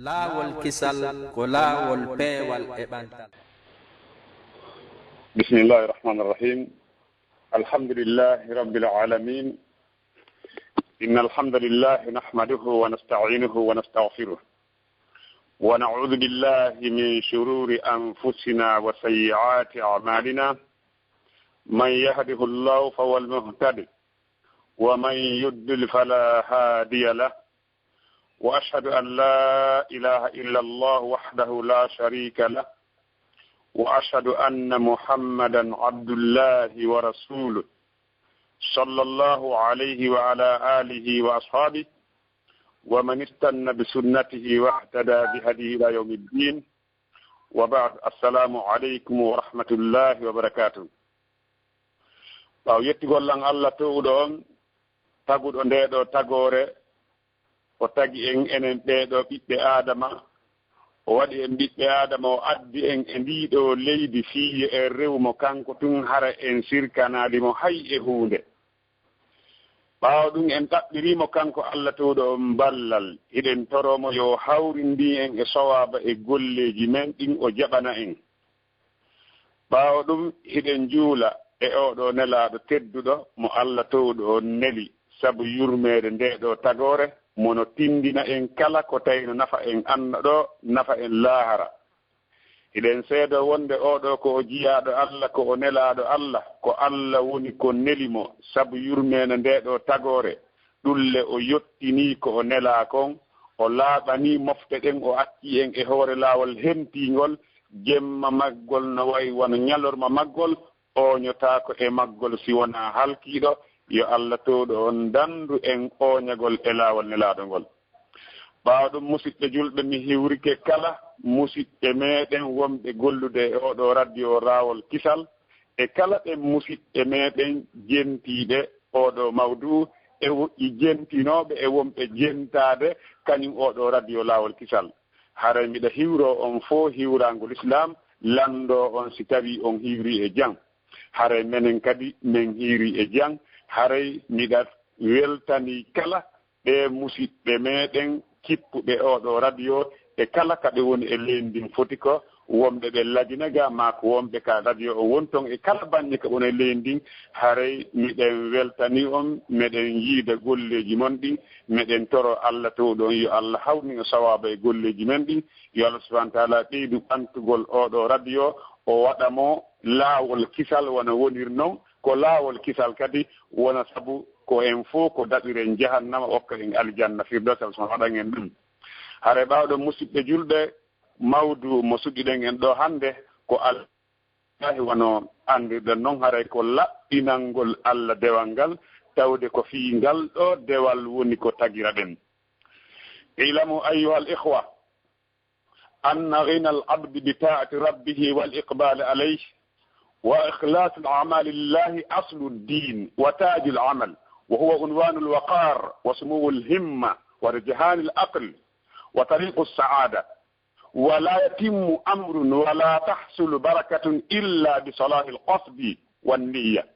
laawol kisal ko laawol peewal e ɓantal. bismillahi rahmani rahim. alhamdulillahi rabbil alamin. inna alhamdulillahi nahmaduhu wa nasta'inuhu wa nastaghfiruh wa na'udhu billahi min shururi anfusina wa sayyiati a'malina. man yahdihillahu fahuwal muhtadi wa man yudlil fala hadiya lahu. وأشهد أن لا إله إلا الله وحده لا شريك له وأشهد أن محمدا عبد الله ورسوله صلى الله عليه وعلى آله وأصحابه ومن استنى بسنته واهتدى بهديه إلى يوم الدين وبعد. السلام عليكم ورحمة الله وبركاته. يتقول لن الله تودون تقول أن تقول o tagi en enen ɓeeɗo ɓiɓɓe adama o waɗi en ɓiɓɓe adama o addi en e ndiɗo leydi fiye e rewmo kanko tun hara en sirkanalimo hay e hunde. ɓaawo ɗum en ɗaɓɓirimo kanko Allah towɗo on ballal hiɗen toromo yo hawrindi en e sowaba e golleji men ɗin o jaɓana en. ɓaawo ɗum hiɗen juula e oɗo nelaɗo tedduɗo mo Allah towɗo on neli sabu yurmede ndeɗo tagore mono tindina en kala ko tawino nafa en anna ɗo nafa en laahara. hiɗen seedo wonde oɗo ko o jiyaɗo Allah ko o nelaɗo Allah ko Allah woni ko nelimo sabu yurmene ndeɗo tagore ɗulle o yottini ko o nela kon o laaɓani mofte ɗen o acci en e hoore laawol hemtigol jemma maggol no wayi wono ñalorma maggol oñotako e maggol si wona halkiɗo. yo Allah towɗo on dandu en oñagol e laawol nelaɗo ngol. ɓaawo ɗum musidɓe julɓe mi hiwrike kala musidɓe meɗen wonɓe gollude e oɗo radio Raawol Kisal e kala ɓen musidɓe meɗen jentiɓe oɗo mawdu e woƴƴi jentinoɓe e wonɓe jentade kañum oɗo radio Laawol Kisal. hara miɗa hiwro on fo hiwrangol islam lando on si tawi on hiwri e jang. hara menen kadi min hiiri e jang. haray miɗa weltani kala ɓe musidɓe meɗen kippuɓe oɗo radio e kala kaɓe woni e leydi foti ko wonɓe ɓe ladinaga ma ko wonɓe ka radio o wonton e kala banñe ka woni e leydi. haray miɗen weltani on meɗen yiida golleji mon ɗi meɗen toro Allah towɗon yo Allah hawni o sawaba e golleji men ɗi. yo Allah subahana taala ɓeydu ɓantugol oɗo radio o waɗamo laawol kisal wona wonir noon ko laawol kisal kadi wona sabu ko en fof ko daɓiren jahannama okka en aljanna firdawsal so waɗan en ɗum. hare ɓaawɗo musidɓe julɓe mawdu mo suɗɗiɗen en ɗo hannde ko allahi wono anndirɗen noon haray ko laɓɓinalngol Allah dewal ngal tawde ko fii ngal ɗo dewal woni ko tagira ɗen. ilamu ayuha al ihwa anna ghina al abdi bi taati rabbihi wal iqbal alayhi وإخلاص الأعمال لله أصل الدين وتاج العمل وهو عنوان الوقار وسمو الهمة ورجحان العقل وطريق السعادة. ولا يتم أمر ولا تحصل بركة إلا بصلاح القصد والنية.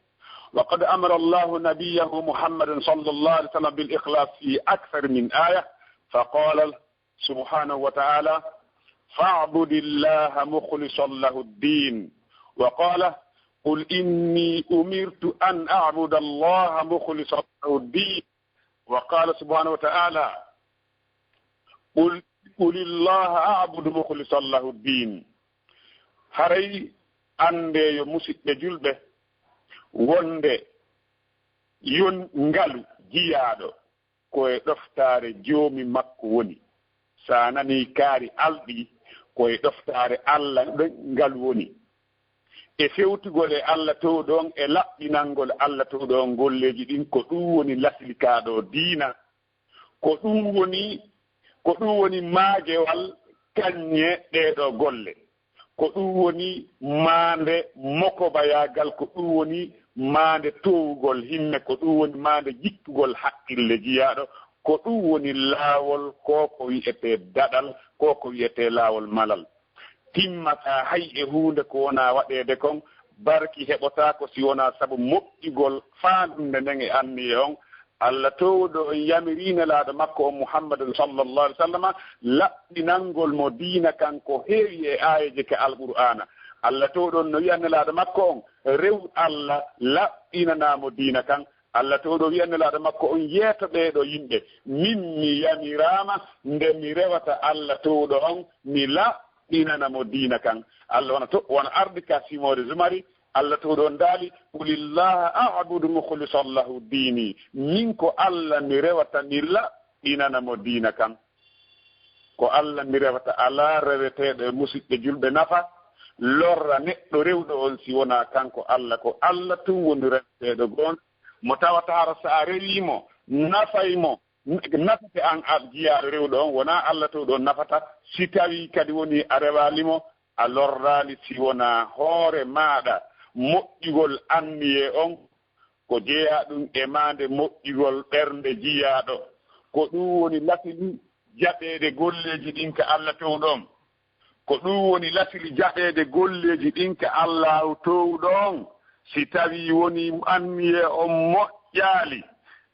وقد أمر الله نبيه محمد صلى الله عليه وسلم بالإخلاص في أكثر من آية فقال سبحانه وتعالى فاعبد الله مخلصا له الدين. وقال قل إني أمرت أن أعبد الله مخلصا له الدين. وقال سبحانه وتعالى قل الله أعبد مخلصا له الدين. هري أندي مسيد جلبه wonde yon ngalu jiyaɗo koye ɗoftare joomi makko woni. sa nani kaari alɗi koye ɗoftare Allah ngal woni e fewtugol e Allah towɗon e laɓɓinalngol Allah towɗon golleji ɗin ko ɗum woni laslikaɗo diina ko ɗum woni maagewal kañƴe ɗeɗo golle ko ɗum woni maande mokobayagal ko ɗum woni maande towugol himme ko ɗum woni maande jittugol haqqille jiyaɗo ko ɗum woni laawol ko wiyete daɗal ko wiyete laawol malal. timmata hay e hunde ko wona waɗede kon barki heɓotako si wona sabu moƴƴigol faandunde nden e anniye on Allah towɗo on yamirina laaɗo makko on muhammadun sallallahu alaihi wasallam laɓɓinangol mo diina kanko heewi e aayeje ke alqur'ana Allah towɗon no wiyanne laaɗo makko on rew Allah laɓɓinanamo diina kan Allah towɗo wiyanne laaɗo makko on yeeto ɓeeɗo yimɓe min mi yamirama nde mi rewata Allah towɗo on mi laɓɓinanamo diina kan Allah wona ardi ka simore zumari Allah towɗo on daali qulillaha a'budu mukhlisan lahu dini min ko Allah mi rewata mi laɓɓinanamo diina kan ko Allah mi rewata ala reweteɗo musidɓe julɓe nafa lorra neɗɗo rewɗo on si wona kanko Allah ko Allah tun woni reweteɗo gon mo tawata hara sa a rewimo nafaymo nafate an jiyaɗo rewɗo on wona Allah towɗo nafata si tawi kadi woni a rewalimo a lorrali si wona hoore maɗa moƴƴugol anniye on ko jeeya ɗum e mande moƴƴugol ɓernde jiyaɗo ko ɗum woni lasili jaɓede golleji ɗin ka Allah towɗon ko ɗum woni lasili jaɓede golleji ɗin ka Allahu towɗon si tawi woni anniye on moƴƴali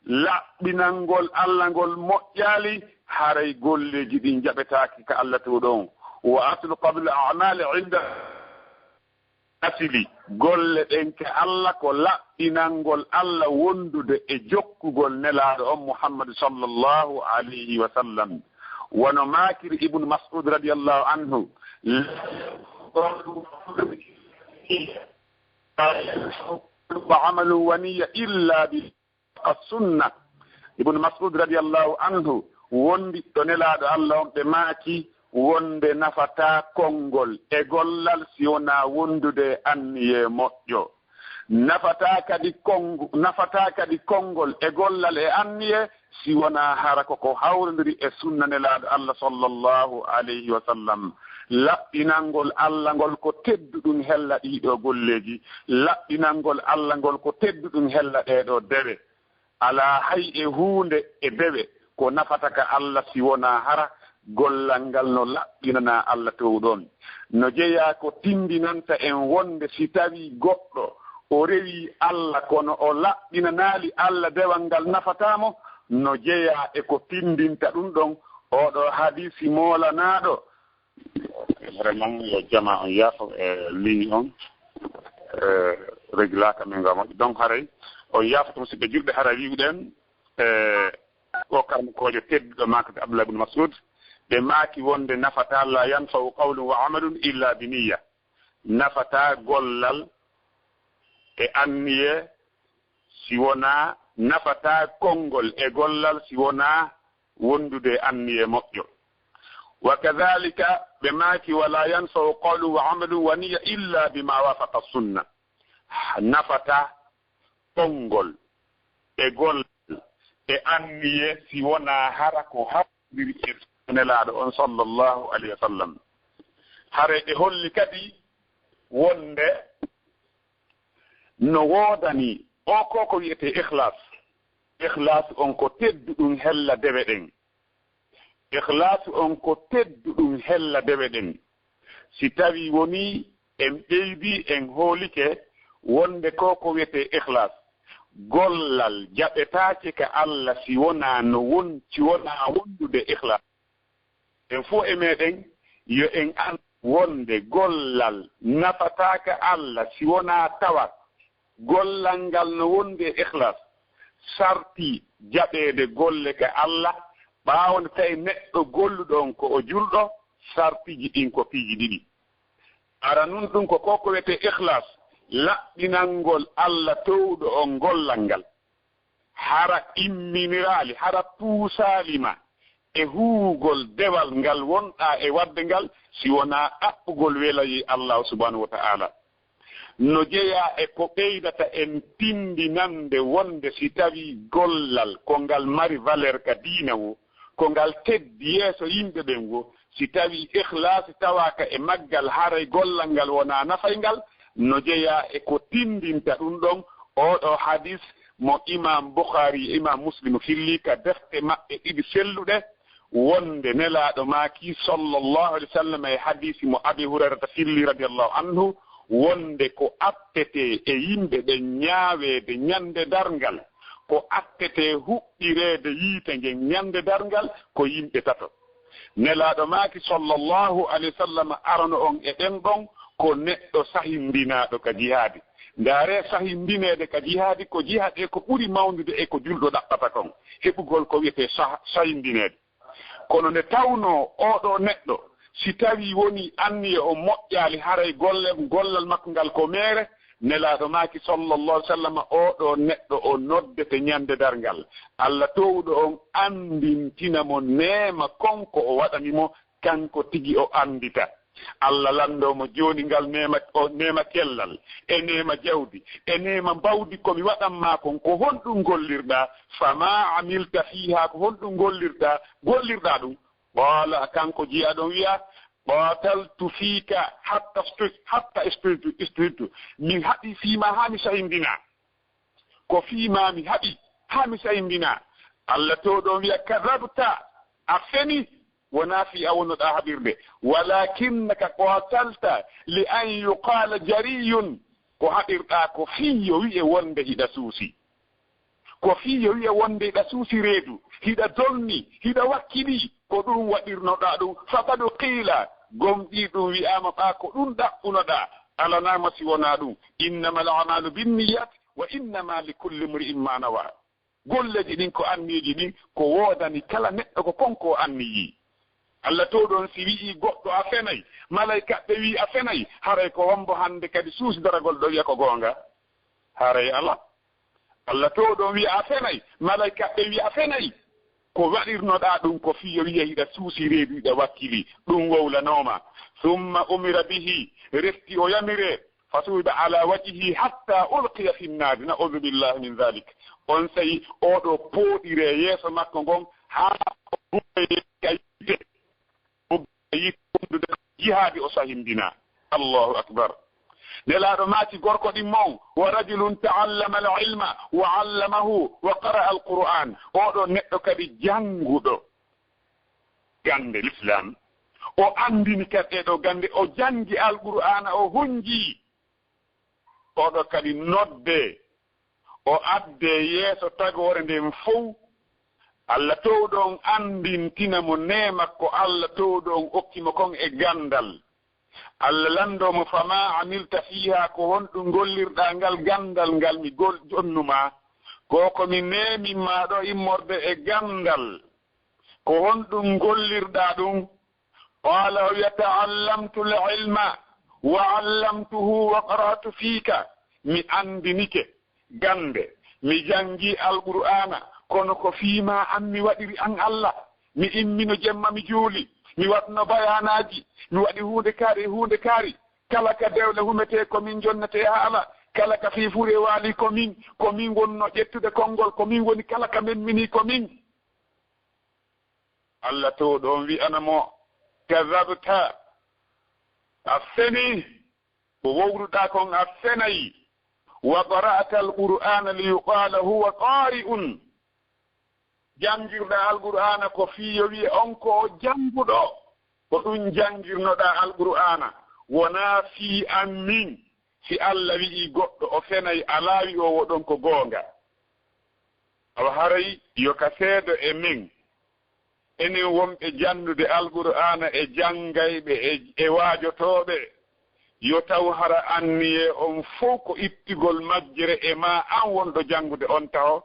laɓɓinangol Allah ngol moƴƴali haray golleji ɗin jaɓetaki ka Allah towɗon wa aslu qabla a'mali 'inda asili golle ɗen ke Allah ko laɓɓinangol Allah wondude e jokkugol nelaaɗo on Muhammad sallallahu alayhi wa sallam wono Makir ibn Mas'ud radiyallahu anhu وعمل ونية إلا بالسنة ابن مسعود رضي الله عنه wondi to nelaaɗo Allah on ɓe maaki wonde nafata konngol e gollal si wona wondude anniye moƴƴo nafata kadi konngol e gollal e anniye si wona hara koko hawrondiri e sunna nelaaɗo Allah sallallahu alayhi wa sallam laɓɓinangol Allah ngol ko tedduɗum hella ɗiɗo golleji laɓɓinangol Allah ngol ko tedduɗum hella ɗeɗo dewe ala hay e hunde e dewe ko nafata ka Allah si wona hara gollal ngal no laɓɓinana Allah towɗon no jeeya ko tindinanta en wonde si tawi goɗɗo o rewi Allah kono o laɓɓinanaali Allah dewal ngal nafatamo no jeeya e ko tindinta ɗum ɗon oɗo hadisi molanaɗo vraiment yo jama on yaafo e ligne on régulata min nga moƴƴi donc haray on yaafoto musidɓe julɓe hara wiwɗen o karmakojo tedduɗo makde Abdullah ibn Mas'ud ɓe maaki wonde nafata la yanfa'u qawlun wa amalun illa bi niyya nafata gollal e anniye si wona nafata konngol e gollal si wona wondude anniye moƴƴo wa kadhalika ɓe maaki wala yanfa'u qawlun wa amalun wa niyya illa bima wafaqa sunna nafata konngol e gollal e anniye si wona hara ko haɓɓiri e nelaaɗo on sallallahu alayhi wa sallam hare e holli kadi wonde no woodani o ko wiyete ikhlas on ko tedduɗum hella dewe ɗen ikhlas on ko tedduɗum hella dewe ɗen si tawi woni en ɓeydi en hoolike wonde ko wiyete ikhlas gollal jaɓetaake ka Allah si wona no wonci wona wondude ikhlas en fof e meɗen yo en an wonde gollal nafataaka Allah si wona tawa gollal ngal no wonde ikhlas sarti jaɓeede golle ka Allah ɓaawonde tawi neɗɗo golluɗon ko o julɗo sartiji ɗin ko piiji ɗiɗi ara nun ɗum ko wiyete ikhlas laɓɓinangol Allah towɗo on gollal ngal hara imminiraali hara puusaalima e huugol dewal ngal wonɗaa e wadde ngal si wonaa ɗaɓɓugol welayi Allah subhanahu wa ta'ala no jeeya e ko ɓeydata en tindinande wonde si tawi gollal ko ngal mari valeur ka diina wo ko ngal teddi yeeso yimɓe ɓen wo si tawi ikhlasi tawaaka e maggal haray gollal ngal wonaa nafay ngal no jeeya e ko tindinta ɗum ɗon oɗo hadis mo imam Bukhari imam Muslim filli ka defte maɓɓe ɗiɗi selluɗe wonde nelaaɗo maaki sallallahu alaihi wasallam e hadisi mo Abi Hurairata filli radiyallahu anhu wonde ko appete e yimɓe ɓe ñaaweede ñande darngal ko attete huɓɓireede yiite ngen ñande darngal ko yimɓe tato nelaaɗo maaki sallllahu alayhi wa sallam arano on e ɗen ɗon ko neɗɗo sahimbinaaɗo ka jihaadi ndaare sahimbineede ka jihaadi ko jihaad e ko ɓuri mawndude e ko julɗo ɗaɓɓata kon heɓugol ko wiyetee sahimbineede kono nde tawno oɗo neɗɗo si tawi woni anniye o moƴƴaali haray gollal makko ngal ko meere nelaaɗo maaki sallllahu alih w sallam oɗo neɗɗo o noddete ñande darngal Allah towɗo on andintina mo neema konko o waɗanimo kanko tigi o andita Allah landomo joni ngal neema kellal e neema jawdi e neema mbawdi komi waɗanma kon ko honɗum gollirɗa fama amilta fiha ko honɗum gollirɗa ɗum qala kanko jiyaɗon wiya qataltu fika hatta istiritu min haɓi fima ha mi sayindina ko fima mi haɓi ha mi sayindina Allah to ɗon wiya kadabta a feni wona fi a wonnoɗa haɓirde walakinnaka qatalta li an yuqala jariyun ko haɓirɗa ko fiyo wi'e wonde hiɗa suusi ko fiyo wi'e wonde hiɗa suusi reedu hiɗa dolni hiɗa wakkili ko ɗum waɗirnoɗa ɗum faqad qila gomɗi ɗum wi'ama ɓa ko ɗum ɗaɓɓunoɗa alanama si wona ɗum innama al amalu binniyat wa innama likulli mri'in ma nawa golleji ɗin ko anniji ɗin ko woodani kala neɗɗo ko konko anniyi Allah to ɗon si wi'i goɗɗo a fenayi malaikaɓe wi a fenayi haray ko wombo hande kadi suusdaragol ɗo wiya ko goonga haray Allah to ɗon wiya a fenayi malaikaɓe wi a fenayi ko waɗirnoɗa ɗum ko fiyo wiya hiɗa suusi reedu hiɗa wakkili ɗum wowlanoma summa umira bihi refti o yamire fasuida ala wajhihi hatta ulqiya fi nnari naudu billahi min dhalik on sayi oɗo pooɗire yeeso makko ngon ha yittude jihaadi o sahindina Allahu akbar nelaaɗo maati gorko ɗin maw wa rajulun ta'allama al-ilma wa 'allamahu wa qara'a al-Qur'an oɗo neɗɗo kadi janguɗo gande l'islam o andini kadi ɗo gande o jangi al-Qur'ana o hunji oɗo kadi nodde o adde yeeso tagore nden fof Allah towɗon andintina mo neema ko Allah towɗon okkimo kon e gandal Allah landomo fama amilta fiha ko honɗum gollirɗa ngal gandal ngal mi jonnuma ko mi neeminma ɗo immorde e gandal ko honɗum gollirɗa ɗum qala o wiya ta'allamtu l-ilma wa 'allamtuhu wa qara'tu fika mi andinike gande mi jangi al-Qur'ana kono ko fiima an mi waɗiri an Allah mi immino jemma mi juuli mi waɗno bayanaji mi waɗi hunde kaari kala ka dewle humete komin jonnete haala kala ka fiifure waali komin wonno ƴettude konngol komin woni kala ka memmini komin Allah to ɗon wi'anamo kazabta a feni ko wowruɗa kon a fenayi wa qara'ata al-Qur'ana li yuqala huwa qari'un jangirɗa al-Qur'ana ko fiyo wi'e on ko janguɗo ko ɗum jangirnoɗa al-Qur'ana wona fi an min si Allah wi'i goɗɗo o fenayi ala wi o woɗon ko goonga awa haray yo ka seedo e min enen wonɓe jannude al-Qur'ana e jangayɓe e waajotoɓe yo taw hara anniye on fof ko ittigol majjere e ma an wonɗo jangude on taw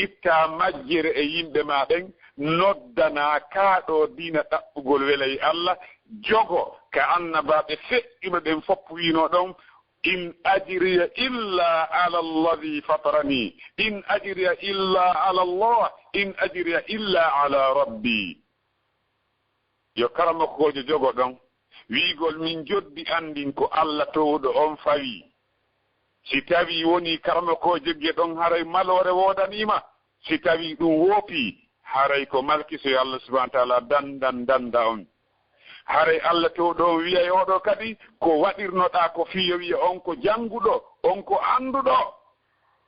itta majjere e yimɓe ma ɓen noddana kaaɗo diina ɗaɓɓugol welay Allah jogo ka annabaɓe feƴƴuno ɓen fopp wino ɗon in ajriya illa ala alladhi fatarani in ajriya illa ala Allah in ajriya illa ala rabbi yo karamokojo jogo ɗon wiigol min joddi andin ko Allah towɗo on fawi si tawi woni karma ko jogge ɗon haray malore wodanima si tawi ɗum woopi haray ko malkiso Allah subhanahu wa ta'ala danda on haray Allah towɗo wiya oɗo kadi ko waɗirnoɗa ko fiyo wiya on ko janguɗo on ko anduɗo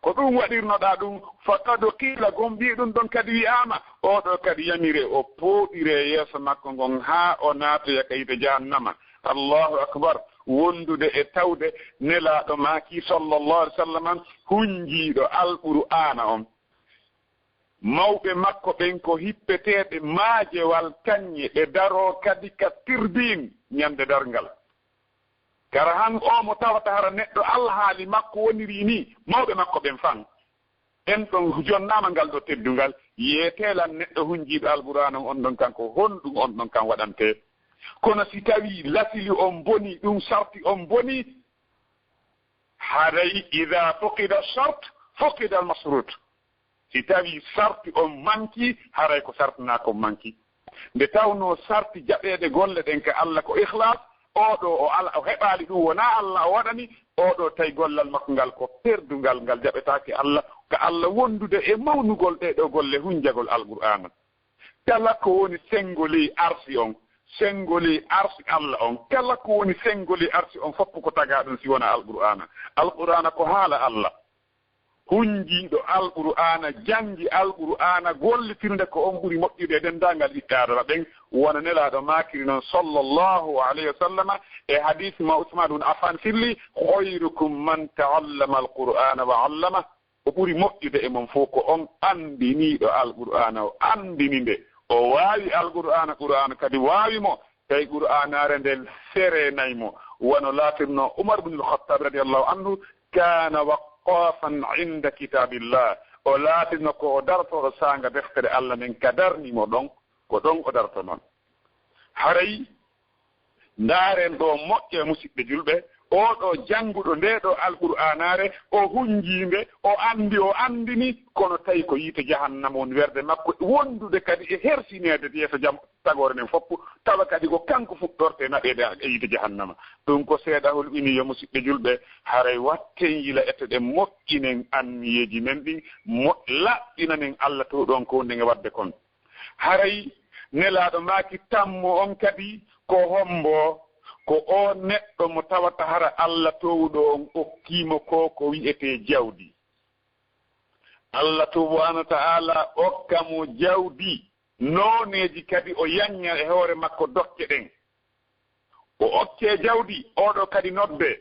ko ɗum waɗirnoɗa ɗum faqad qila gombi ɗum ɗon kadi wi'ama oɗo kadi yamire o pooɗire yeeso makko ngon ha o naatoya kayite jahannama Allahu akbar wondude e tawde nelaaɗo maaki sallallahu alaihi wasallam hunjiiɗo al-Qur'ana on mawɓe makko ɓen ko hippeteɓe maajewal kañƴe ɓe daro kadi ka tirbin ñande darngal kara han o mo tawata hara neɗɗo Allah haali makko woniri ni mawɓe makko ɓen fan en ɗon jonnama ngal ɗo teddungal yeetelan neɗɗo hunjiiɗo alqur'ana on ɗon kanko honɗum on ɗon kan waɗante kono si tawi lasili on boni ɗum sarti on boni haray ida fuqida shart fuqida almasrut si tawi sarti on manki haray ko sartana ko manki nde tawno sarti jaɓeede golle ɗen ka Allah ko ikhlas oɗo o ala o heɓaali ɗum wona Allah o waɗani oɗo tawi gollal makko ngal ko perdungal ngal jaɓetaake Allah ko Allah wondude e mawnugol ɗeɗo golle hunjagol alqur'ana kala ko woni sengoli arsi on sengoli arsi Allah on kala ko woni sengoli arsi on fof ko tagaa ɗum si wona alqur'ana ko haala Allah hunjiiɗo alqur'ana jangi alqur'ana gollitirnde ko on ɓuri moƴƴude e denndaangal ɓiɓɓe aadama ɓen wona nelaaɗo maakiri noon sallllahu alayhi wa sallama e hadis ma Usman ibn Affan filli khayrukum man ta'allama alqur'ana wa 'allama o ɓuri moƴƴude e mon fof ko on anndiniiɗo alqur'ana o anndini nde o waawi alqur'ana qur'ana kadi waawi mo tawi qur'anare nden serenayi mo wono laatirno Umar ibn al-Khattab radiyallahu anhu kana waqafan inda kitabillah o laatirno ko o dartoɗo sanga deftere Allah men kadarnimo ɗon ko ɗon o darto noon haray ndaaren ɗo moƴƴe musidɓe julɓe oɗo jannguɗo ndeɗo alqur'anare o hunjiinde o andini kono tawi ko yiite jahannama woni werde makko wondude kadi e hersineede yeeso jam tagore nden foppu tawa kadi ko kanko fuɗɗorte naɓeede e yiite jahannama ɗum ko seeɗa holɓini yo musidɓe julɓe haray watten yila ettoɗen moƴƴinen anniyeji men ɗin laɓɓinanen Allah to ɗon ko wonde wadde kon haray nelaaɗo maaki tammo on kadi ko hombo ko o neɗɗo mo tawata hara Allah towɗo on okkiimo ko wi'ete jawdi Allah subhanahu wa ta'ala okka mo jawdi nooneji kadi o yanya e hoore makko dokke ɗen o okke jawdi oɗo kadi nodde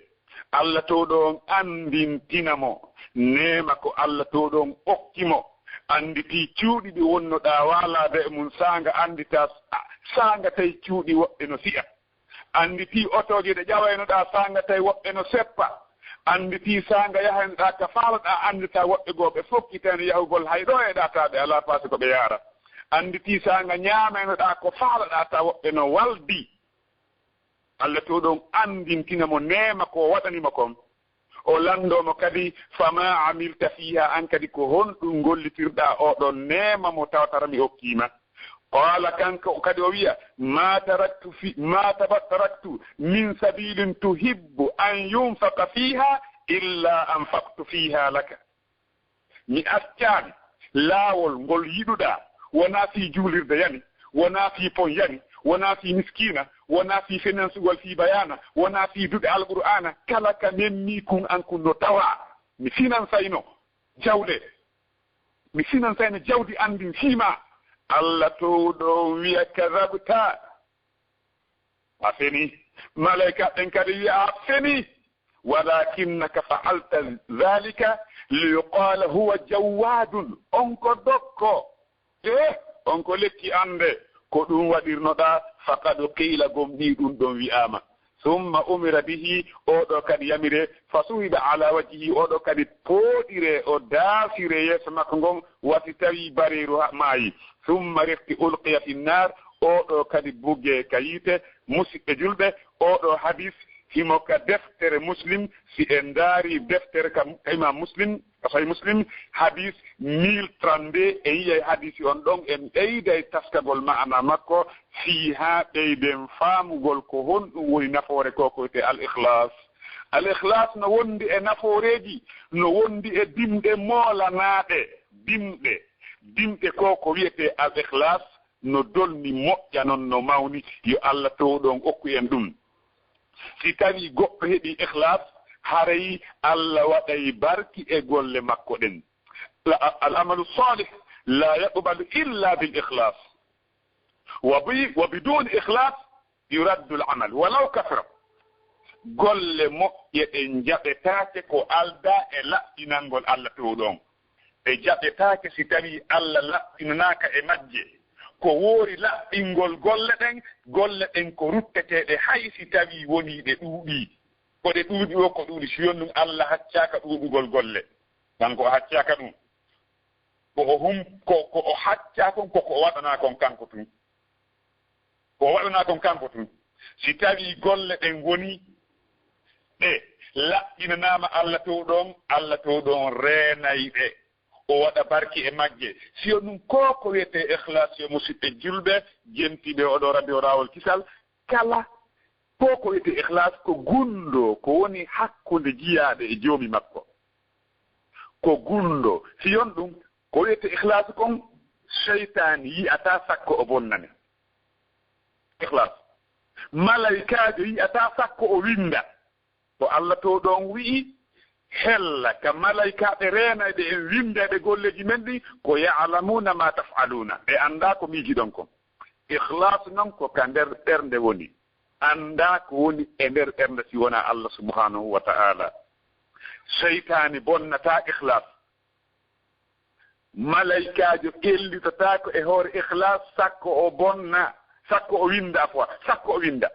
Allah towɗo on andintinamo nema ko Allah towɗo on okkimo anditi cuuɗi ɗi wonnoɗa waalade e mum sanga andita sanga tawi cuuɗi woɓɓe no fi'a anditi otoji ɗe ƴawaynoɗa sanga tawi woɓɓe no seppa anditi sanga yahaynoɗa ka faalaɗa andita woɓɓe goo ɓe fokkitani yahugol hayɗo e ɗataɓe ala paasi ko ɓe yaara anditi sanga ñamaynoɗa ko faalaɗa ta woɓɓe no waldi Allah to ɗon andintinamo nema ko waɗanima kon o landomo kadi fama amilta fiha an kadi ko honɗum gollitirɗa oɗon nema mo tawatara mi hokkima qala kanko kadi o wiya ma taraktu min sabilin tuhibbu an yunfaka fiha illa anfaqtu fiha laka mi accani laawol ngol yiɗuɗa wona fi juulirde yani wona fi pon yani wona fi miskina wona fi financegol fi bayana wona fi duɓe alqur'ana kala ka memmi kun an kun no tawa mi financayno jawɗe mi financayno jawdi andin fiima Allah towɗo wiya kadabta a feni malaika ɓen kadi wiya a feni walakinnaka fa'alta dhalika liyuqala huwa jawadun on ko dokko on ko lekki ande ko ɗum waɗirnoɗa faqad qila gomɗi ɗum ɗon wi'ama summa umira bihi oɗo kadi yamire fasuhiba ala wajhihi oɗo kadi pooɗire o daafire yeeso makko ngon wati tawi bareeru maayi summa refti ulqiya fi nnar oɗo kadi bugge kayite musidɓe julɓe oɗo hadis himo ka deftere muslim si en daari deftere ka imam muslim sahih muslim hadis 1032 e yiyay hadisi on ɗon en ɓeyday taskagol ma'ana makko fi ha ɓeyden faamugol ko honɗum woni nafoore ko koyte al ikhlas no wondi e nafooreji no wondi e dimɗe moolanaɗe dimɗe ko wiyete al ikhlas no dolni moƴƴa noon no mawni yo Allah towɗon okku en ɗum si tawi goɗɗo heɓi ikhlas haray Allah waɗay barki e golle makko ɗen al amalu salih la yaqbalu illa bil ikhlas wa bidun ikhlas yuraddu al amal walaw kafara golle moƴƴe ɗen jaɓetaake ko alda e laɓɓinangol Allah towɗon e jaɓetaake si tawi Allah laɓɓinanaaka e majje ko woori laɓɓingol golle ɗen ko rutteteeɗe hay si tawi woni ɗe ɗuuɗii ko ɗe ɗuuɗi o ko ɗuuɗi si yonnum Allah haccaaka ɗuuɗugol golle kanko o haccaaka ɗum ko o haccaa kon koko o waɗanaa kon kanko tun ko o waɗanaa kon kanko tun si tawi golle ɗen woni ɗe laɓɓinanaama Allah to ɗon reenayɓe o waɗa barki e magge si o ɗum ko wiyete ikhlas yo musidɓe julɓe jentiɓe oɗo radio Rawol Kisal kala ko wiyete ikhlas ko gundo ko woni hakkunde jiyaaɗe e joomi makko ko gundo si yon ɗum ko wiyete ikhlas kon seytan yi'ata sakko o bonnane ikhlas malaikaajo yi'ata sakko o winda ko Allah to ɗon wi'i hella ka malaikaaɓe reenayɓe en windeɓe golleji men ɗi ko ya'lamuna ma taf'aluna ɓe annda ko miiji ɗon kon ikhlas noon ko ka nder ɓernde woni annda ko woni e nder ɓernde si wona Allah subhanahu wa ta'ala seytani bonnata ikhlas malaikaajo ellitotako e hoore ikhlas sakko o bonna sakko o winda sakko o winda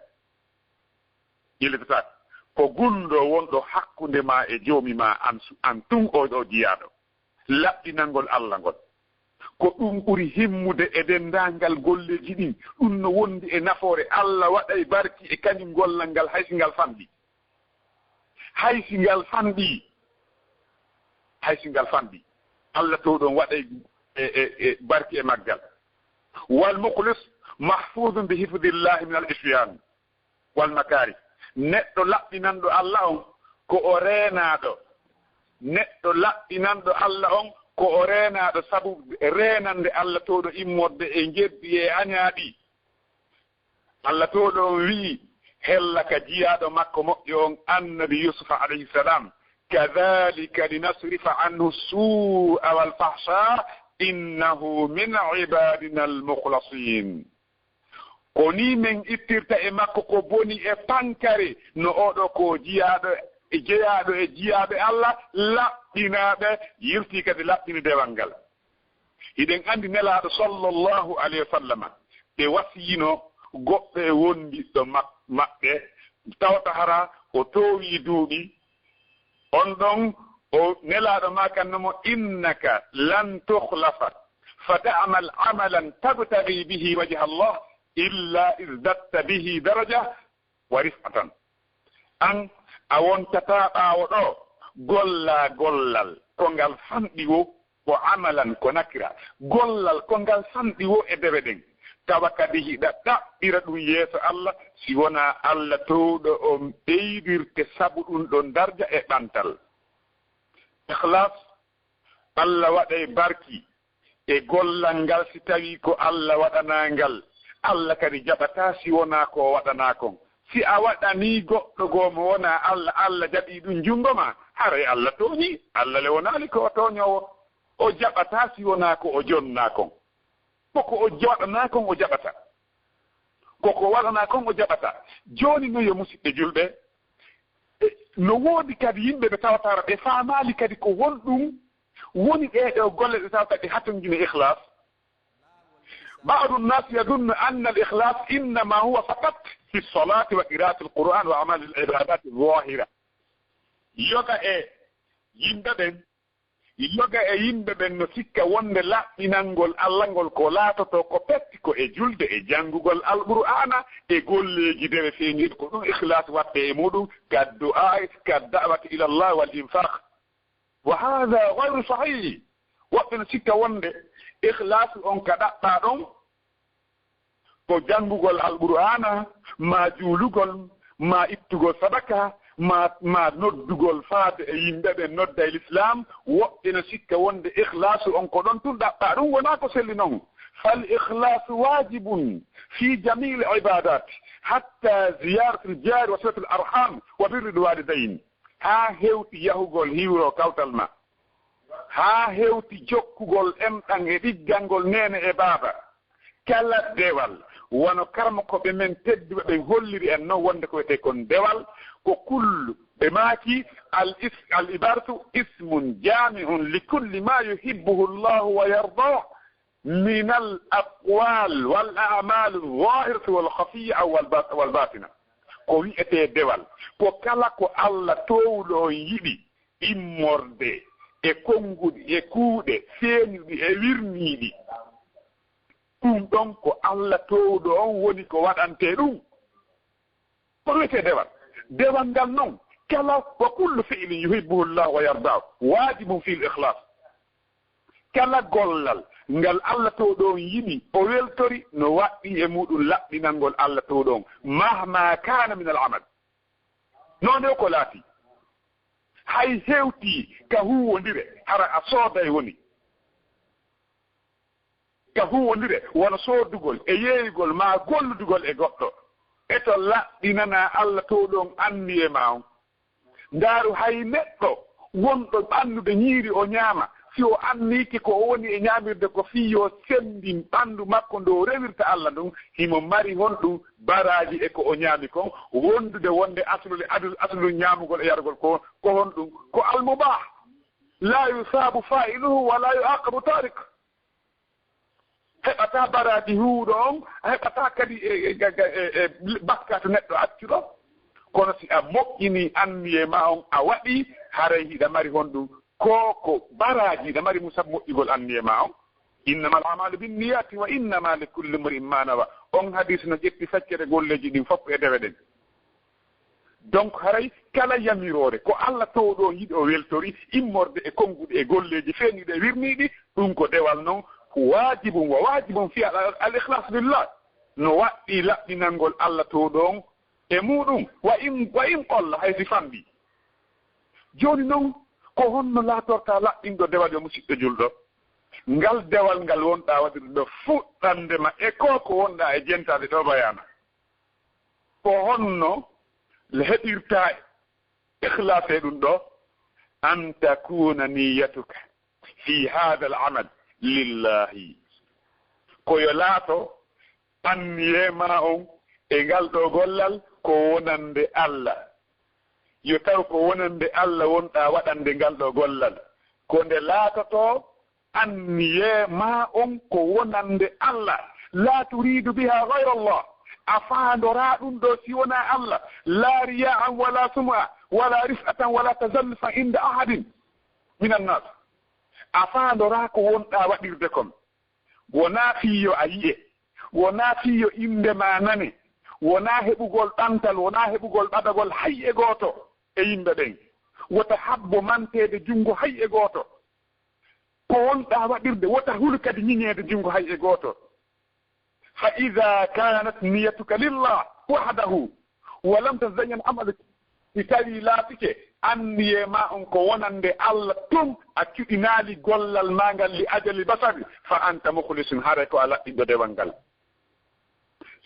ellitotako ko gundo wonɗo hakkunde ma e joomi ma an tun oɗo jiyaaɗo laɓɓinangol Allah ngol ko ɗum ɓuri himmude e dendangal golleji ɗin ɗum no wondi e nafoore Allah waɗay barki e kañum gollal ngal haysi ngal fanɗi Allah to ɗon waɗay e barki e maggal wal mukhlis mahfudun bi hifdillahi min al isyan wal makari neɗɗo laɓɓinanɗo Allah on ko o reenaaɗo neɗɗo laɓɓinanɗo Allah on ko o reenaaɗo sabu reenande Allah to ɗo immorde e jeddi e añaaɗi Allah to ɗo on wi'i hella ka jiyaaɗo makko moƴƴo on annabi Yusuf alayhi salam kadhalika linasrifa anhu su'a wal fahsha innahu min ibadina al mukhlasin ko ni men ittirta e makko ko boni e pankare no oɗo ko jeyaaɗo e jiyaaɓe Allah laɓɓinaaɓe yirti kadi laɓɓini dewal ngal hiɗen anndi nelaaɗo sallllahu alayhi wa sallam ɓe wasiyino goɓɓe wondiɗɗo maɓɓe tawta hara o toowi duuɓi on ɗon o nelaaɗo ma kannamo innaka lan tukhlafa fa ta'mal amalan tabtagi bihi wajha Allah illa izdatta bihi daraja wa rifatan an a wontata ɓaawo ɗo gollal ko ngal fanɗi wo ko amalan ko nakira gollal ko ngal fanɗi wo e dewe ɗen tawa kadi hiɗa ɗaɓɓira ɗum yeeso Allah si wona Allah towɗo o ɓeydirte sabu ɗum ɗon darja e ɓantal ikhlas Allah waɗay barki e gollal ngal si tawi ko Allah waɗanangal Allah kadi jaɓata si wona ko waɗana kon si a waɗani goɗɗo goo mo wona Allah jaɓi ɗum jungo ma haray Allah tooñi Allah le wonaali ko o tooñowo o jaɓata si wona ko o jonna kon koko o waɗana kon o jaɓata koko waɗana kon o jaɓata joni no yo musidɓe julɓe no woodi kadi yimɓe ɓe tawatara ɓe faamaali kadi ko wonɗum woni ɗeɗo golle ɗe tawata ɗe hatojine ikhlas بعض الناس يظن أن الإخلاص إنما هو فقط في الصلاة وقراءة القرآن وأعمال العبادات الظاهرة yoga e yimɓe ɓen no sikka wonde laɓɓinangol Allah ngol ko laatoto ko petti ko e julde e janngugol alqur'ana e golleji dewe feeñiɗo ko ɗum ikhlas watte e muɗum ka du'a ka da'wati ila Allah wal infaq wa hadha ghayru sahih woɓɓe no sikka wonde ikhlas on ka ɗaɓɓa ɗon ko janngugol alqur'ana ma juulugol ma ittugol sadaka ma noddugol faade e yimɓe ɓe nodda e l'islam woɓɓe no sikka wonde ikhlasu on ko ɗon tun ɗaɓɓa ɗum wona ko selli noon fal ikhlasu wajibun fi jamil ibadat hatta ziyaratu ljari wa silatu l arham wa birri l walidayn ha hewti yahugol hiwro kawtal ma ha hewti jokkugol emɗan e ɗiggalngol nene e baaba kala dewal wono karma ko ɓe men tedduɓe ɓe holliri en noon wonde ko wiyete kon dewal ko kullu ɓe maaki al ibaratu ismun jami'un li kulli ma yuhibbuhu llahu wa yardah min al aqwal wal a'mal al-zahirati wal khafiyya wal batina ko wiyete dewal ko kala ko Allah towɗo on yiɗi immorde e konguɗi e kuuɗe feeñuɗi e wirniiɗi ɗum ɗon ko Allah towɗo on woni ko waɗante ɗum ko wiyete dewal ngal noon kala wa kullu fi'lin yuhibbuhu llah wa yardahu wajibun fi l-ikhlas kala gollal ngal Allah towɗo on yiɗi o weltori no waɗɗi e muɗum laɓɓinalngol Allah towɗo on mahma kana min al-amal noon ko laati hay hewti ka huwondire hara a sooday woni ka huwondire wona soodugol e yeeygol ma golludugol e goɗɗo eto laɓɗinana Allah towɗon anni e ma on ndaaru hay neɗɗo wonɗo annude ñiiri o ñaama si o anniki ko woni e ñaamirde ko fii yo sendin ɓanndu makko ndo rewirta Allah ɗum himo mari honɗum baraji e ko o ñaami kon wondude wonde aslu ñaamugol e yargol ko honɗum ko almubah la yusabu fa'iluhu wa la yuaqabu tarik heɓata baraji huuɗo on heɓata kadi bakkato neɗɗo accuɗo kono si a moƴƴini anni e ma on a waɗi haray hiɗa mari honɗum ko baraji hiɗa mari musab moƴƴugol anni e ma on innama al-amalu binniyati wa innama li kulli mri'in ma nawa on hadis no ƴetti feccere golleji ɗin fof e dewe ɗen donc haray kala yamirore ko Allah towɗo yiɗi o weltori immorde e konguɗe e golleji feeñuɗe e wirniɗi ɗum ko dewal noon wajibum wa wajibum fi al-ikhlas billah no waɗɗi laɓɓinalngol Allah towɗon e muɗum wa in qolla haysi famɗi joni noon ko honno laatorta laɓɓinɗo dewal yo musidɗo julɗo ngal dewal ngal wonɗa waɗirde ɗo fuɗɗandema e ko wonɗa e jentade ɗo bayana ko honno heɓirta ikhlase ɗum ɗo an takuna niyatuka fi hada al-amal lillahi koyo laato anniyema on e ngal ɗo gollal ko wonande Allah yo taw ko wonande Allah wonɗa waɗande ngal ɗo gollal ko nde laatoto anniyema on ko wonande Allah la turidu biha ghayra Allah a faandora ɗum ɗo si wona Allah la riya'an wala sum'a wala rif'atan wala tazallufan inda ahadin min annas a faandora ko wonɗa waɗirde kon wona fiyo a yi'e wona fiyo inde ma nane wona heɓugol ɗantal wona heɓugol ɓadagol hay e gooto e yimɓe ɓen wota habbo mantede junngo hay e gooto ko wonɗa waɗirde wota hulu kadi ñiñeede junngo hay e gooto fa ida kanat niyatuka lillah wahdahu wa lam tazayyan amaluka si tawi laatike anniye ma on ko wonande Allah tum a cuɗinaali gollal ma ngal li ajali basari fa anta mukhlisun hare ko a laɓɓiɗo dewal ngal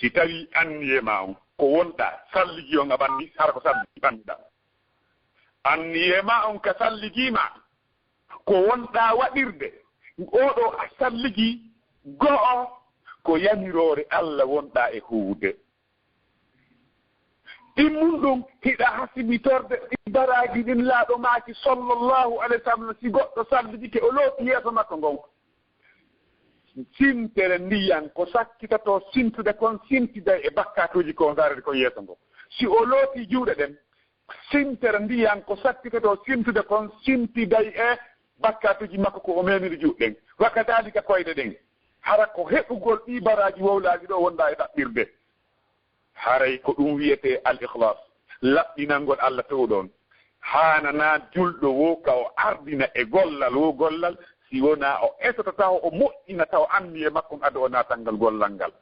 si tawi anniye ma on ko wonɗa salligi on a ɓanni hara ko salligi ɓanniɗa anniye ma on ka salligima ko wonɗa waɗirde oɗo a salligi go'o ko yamirore Allah wonɗa e huude ɗimmum ɗum hiɗa hasimitorde baraji ɗin laaɗo maaki sallllahu alayhi wa sallam si goɗɗo sallidike o looti yeeso makko ngon sintere ndiyan ko sakkitato sintude kon sintiday e bakkatuji ko garede kon yeeso ngo si o looti juuɗe ɗen sintere ndiyan ko sakkitato sintude kon sintiday e bakkatuji makko ko o memiri juuɗɗen wakadalika koyɗe ɗen hara ko heɓugol ɗi baraji wowlaaji ɗo wonɗa e ɗaɓɓirde haray ko ɗum wiyete al-ikhlas laɓɓinalngol Allah towɗon hanana julɗo wo ka o ardina e gollal wo gollal si wona o esoto taw o moƴƴina taw anniye makko ado o natangal gollal ngal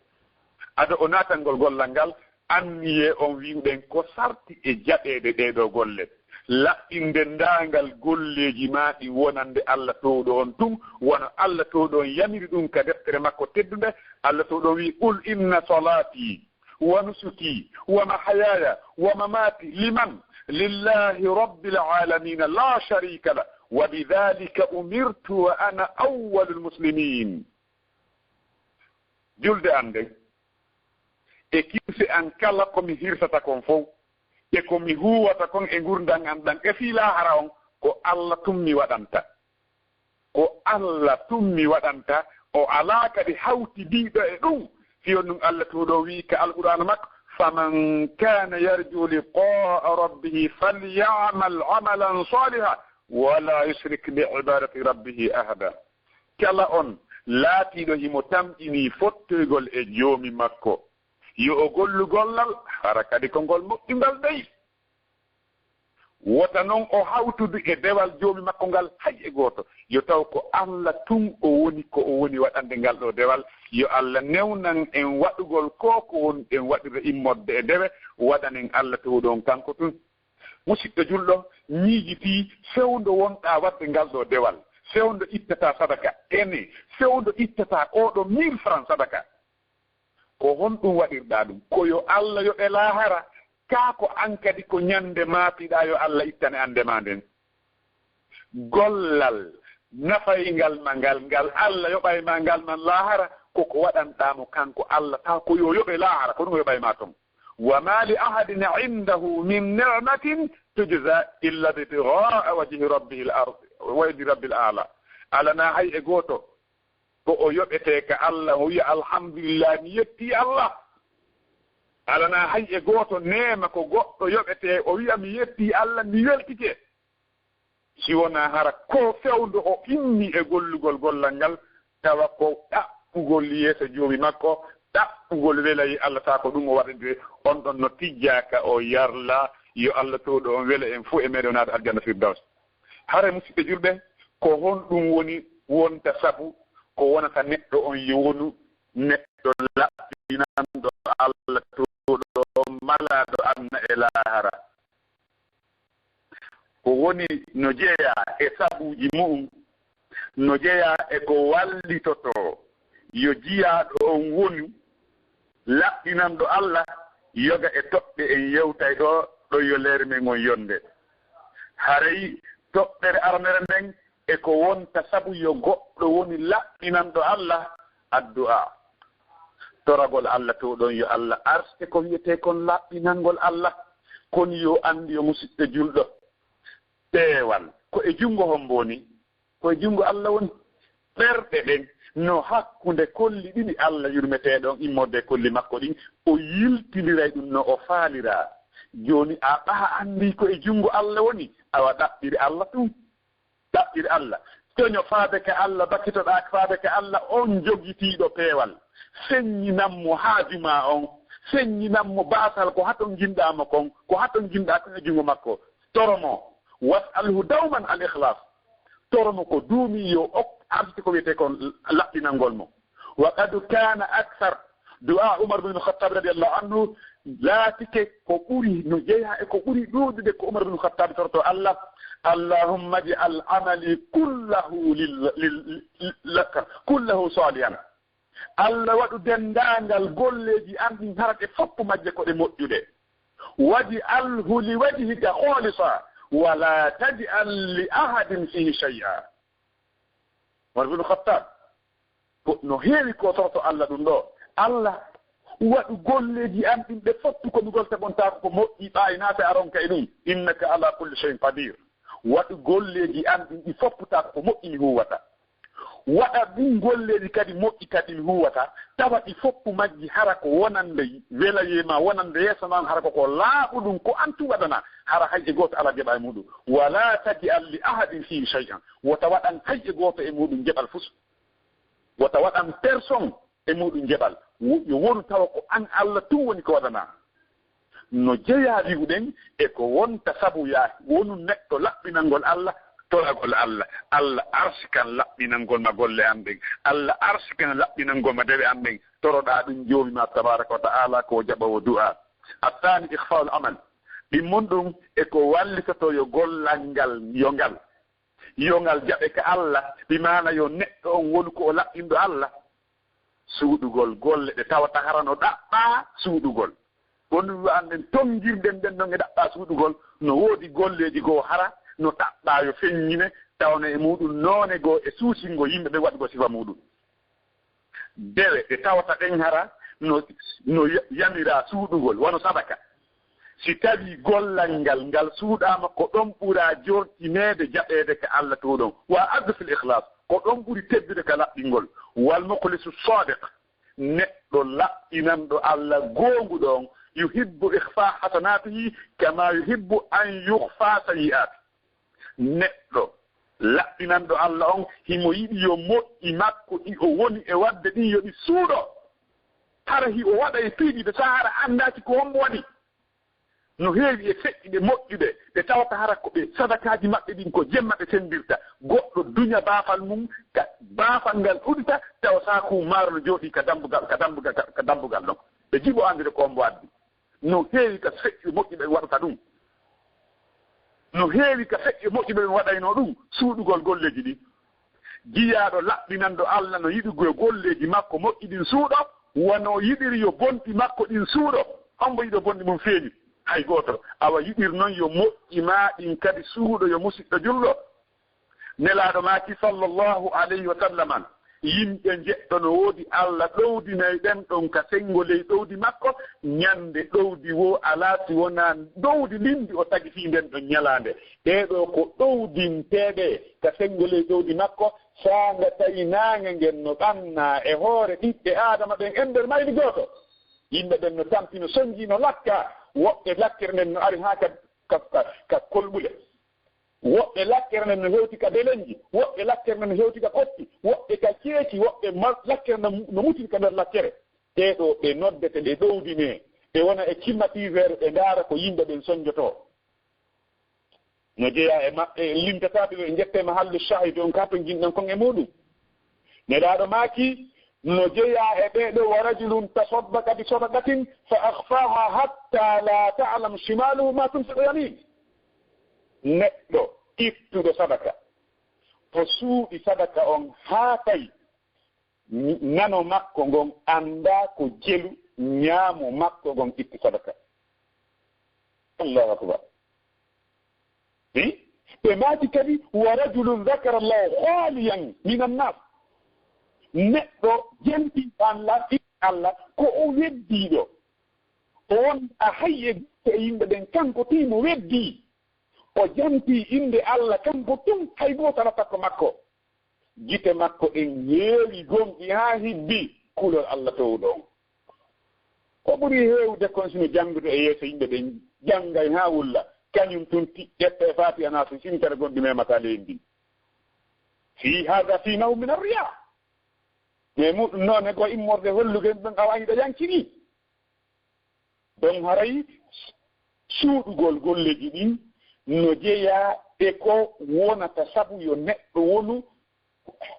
ado o natangol gollal ngal anniye on wiwɗen ko sarti e jaɓede ɗeɗo golle laɓɓinde ndangal golleji maɗi wonande Allah towɗo on tum wona Allah towɗo on yamiri ɗum ka deftere makko teddude Allah towɗo wi qul inna salati wa nusuki wa mahayaya wa mamati liman lillahi rabbil alamin la sharika la wa bidhalika umirtu wa ana awwalul muslimin julde ande e kirse an kala komi hirsata kon fof e komi huwata kon e gurdam am ɗan e fii lahara on ko Allah tummi waɗanta ko Allah tummi waɗanta o alaa kadi hawtidiiɗo e ɗum fiyon ɗum Allah tuuɗo wii ka alqur'ana makko faman kana yarju liqa'a rabbih falyamal amalan salihan wala yushrik bi'ibadati rabbih ahada. Kala on laatiiɗo himo tamƴini fottoygol e joomi makko yo o gollu gollal hara kadi ko ngol moƴƴungal ɓey wota noon o hawtudu e dewal joomi makko ngal hay e gooto yo taw ko Allah tun o woni ko o woni waɗande ngal ɗo dewal yo Allah newnan en waɗugol ko woni en waɗira immodde e dewe waɗanen Allah towɗon kanko tun musidɗo julɗo ñiijitii fewndo wonɗaa waɗde ngal ɗo dewal fewndo ittata sadaka ene fewndo ittata oɗo 1000 francs sadaka ko honɗum waɗirɗaa ɗum ko yo Allah yo ɗe laahara kaa ko an kadi ko ñannde maapiɗaa yo Allah ittane andema nden gollal nafayingal ma ngal Allah yoɓayma ngal man laahara koko waɗanɗaamo kanko Allah taw ko yo yoɓe laahara ko ɗum yoɓayma toon wa ma li ahadin indahu min ni'matin tujza illa bitigaa wajhi rabbil a'la alana hay e gooto ko o yoɓete ka Allah o wiya alhamdulillah mi yetti Allah alana hay e gooto neema ko goɗɗo yoɓete o wiya mi yetti Allah mi weltike si wona hara ko fewndo o inni e gollugol gollal ngal tawa ko ɗaɓɓugol yeeso joomi makko ɗaɓɓugol welayi Allah taa ko ɗum o waɗande on ɗon no tijjaka o yarla yo Allah towɗo on wela en fof e meɗen naata aljanna firdaws hara musidɓe julɓe ko honɗum woni wonta sabu ko wonata neɗɗo on yowonu neɗɗo laɓɓinanɗo Allah towɗo malaɗo anna e laahara ko woni no jeeya e sabuuji mu'um no jeeya e ko wallitoto yo jiyaaɗo on woni laɓɓinanɗo Allah yoga e toɓɓe en yewtay ɗo yo leere men on yonde haray toɓɓere arnere nden e ko wonta sabu yo goɗɗo woni laɓɓinanɗo Allah addu'a toragol Allah towɗon yo Allah arste ko wiyete kon laɓɓinangol Allah kon yo andi yo musidɗo julɗo peewal ko e junngo homboni ko e junngo Allah woni ɓerɗe ɗen no hakkunde kolli ɗiɗi Allah yurmeteɗon immorde kolli makko ɗin o yiltiniray ɗum no o faalira joni a ɓaha andi ko e junngo Allah woni awa ɗaɓɓiri Allah ɗum ɗaɓɓiri Allah toño faade ka Allah bakkitoɗa faade ka Allah on jogitiiɗo peewal feññinanmo haajuma on feññinanmo baasal ko haton jinɗama kon ko haton jinɗa kon e junngo makko toromo was'alhu dawman al ikhlas toromo ko duumi yo arti ko wiyete kon laɓɓinangol mo wa qad kana akthar du'a Umar bin Khattab radiyallahu anhu laatike ko ɓuri no jeeya e ko ɓuri ɗuuɗude ko Umar bin Khattab torto Allah allahumma ij'al amali kullahu salihan Allah waɗu dendaangal golleji an ɗin harate foppu majje ko ɗe moƴƴude waj'alhu liwajhika khalisa wala taj'al li ahadin fihi shay'a Umar bin Khattab no heewi ko torto Allah ɗum ɗo Allah waɗu golleji an ɗin ɓe foppu komi golte gontaako ko moƴƴi ɓaayinaate aronka e ɗum innaka ala kulli shay'in qadir waɗu golleji an ɗin ɗi fopputaako ko moƴƴi mi huwata waɗa ɗum golleji kadi moƴƴi kadi mi huwata tawa ɗi foppu majji hara ko wonande welayema wonande yeeso man hara koko laaɓuɗum ko antu waɗana hara hay e gooto ala jeɓa e muɗum wala taj'al li ahadin fihi shay'an wota waɗan hay e gooto e muɗum jeɓal fus wota waɗan personne e muɗum jeɓal yo wonu tawa ko an Allah tun woni ko waɗana no jeeya wiwɗen e ko wonta sabu yaa wonu neɗɗo laɓɓinangol Allah toragol Allah Allah arsikan laɓɓinangol ma golle am ɓen Allah arsikan laɓɓinangol ma dewe am ɓen toroɗa ɗum joomi ma tabaraka wa ta'ala ko jaɓawo du'a attani ikhfa'ul amal ɗimmon ɗum e ko wallitoto yo gollal ngal yongal jaɓe ka Allah bimana yo neɗɗo on woni ko o laɓɓinɗo Allah suuɗugol golle ɗe tawata harano ɗaɓɓa suuɗugol wonu anden tongirden den ɗon e ɗaɓɓa suuɗugol no woodi golleji goo hara no ɗaɓɓa yo feññine tawno e muɗum noone goo e suusingo yimɓe ɓe waɗugo sifa muɗum dewe ɗe tawata ɗen hara no yamira suuɗugol wono sadaka si tawi gollal ngal suuɗama ko ɗon ɓura jortinede jaɓede ka Allah to ɗon wa addu fil ikhlas ko ɗon ɓuri teddude ka laɓɓingol wal mukhlisu sadiq neɗɗo laɓɓinanɗo Allah goongu ɗon yuhibbu ikhfa hasanatihi kama yuhibbu an yukhfa sayi'at neɗɗo laɓɓinanɗo Allah on himo yiɗi yo moƴƴi makko ɗi o woni e wadde ɗin yo ɗi suuɗo hara hi o waɗa e piiɗiɓe sahara andaki ko hommo waɗi no heewi e feƴƴiɓe moƴƴuɓe ɓe tawata hara ko ɓe sadakaji maɓɓe ɗin ko jemma ɓe sendirta goɗɗo duña baafal mum ka baafal ngal ɗuɗita tawa saku maaro no jooɗi ka dambugal ɗon ɓe jiɓo andude ko hommo waddi no heewi ka feƴƴiɓe moƴƴuɓe waɗata ɗum no heewi ka feƴƴiɓe moƴƴuɓe waɗayno ɗum suuɗugol golleji ɗin jiyaaɗo laɓɓinanɗo Allah no yiɗi golleji makko moƴƴi ɗin suuɗo wono yiɗiri yo bonɗi makko ɗin suuɗo hombo yiɗo bonɗi mum feeñi hay goto awa yiɗir noon yo moƴƴi ma ɗin kadi suuɗo yo musidɗo julɗo nelaaɗo maaki sallllahu alayhi wa sallam yimɓe jeɗɗo no woodi Allah ɗowdinayi ɗen ɗon ka sengo ley ɗowdi makko ñande ɗowdi wo alaa si wona ɗowdi lindi o tagi fii nden ɗon ñalaande ɗeɗo ko ɗowdinteɗe ka sengo ley ɗowdi makko saanga tawi naange ngen no ɓanna e hoore ɓiɓɓe aadama ɓen e nder mayli gooto yimɓe ɓen no tampi no soñji no lakka woɓɓe lakkere nden no ari haa ka kolɓule woɓɓe lakkere nden no hewti ka belenji woɓɓe lakkere nden no hewti ka koppi woɓɓe ka ceeci woɓɓe lakkere no mutini ka nder lakkere ɗeɗo ɓe noddete ɗe ɗowdine ɓe wona e climatiseur ɓe ndaara ko yimɓe ɓen soñjoto no jeeya e maɓɓe limtataɓe ɓe jette mahallu shahid on ka to jinɗen kon e muɗum neɗaɗo maaki no jeeya e ɓeɗo wa rajulun tasaddaka bi sadaqatin fa akhfaha hatta la ta'lam shimaluhu ma tunfiqu yamin neɗɗo ittuɗo sadaka to suuɗi sadaka on haa tawi nano makko ngon annda ko jelu ñaamo makko ngon itti sadaka allahu akbar ɓe maati kadi wa rajulun dhakara llahu khaliyan min annas neɗɗo jenti Allah ko o weddiiɗo o won a hayye to yimɓe ɓen kanko timo weddii o janti inde Allah kanko tum hay gooto ala takko makko gite makko en heewi gonɗi haa hibbi kulol Allah towɗo on ko ɓuri heewde kon sino janngude e yeeso yimɓe ɓen janngay haa wulla kañum tun ƴette Fatiha naa so sintere gonɗi memata leydi fi hada fi naw min arriya mais muɗum noon e ko immorde holluge ɗon awañiɗo yankini ɗon haray suuɗugol golleji ɗin no jeeya e ko wonata sabu yo neɗɗo wonu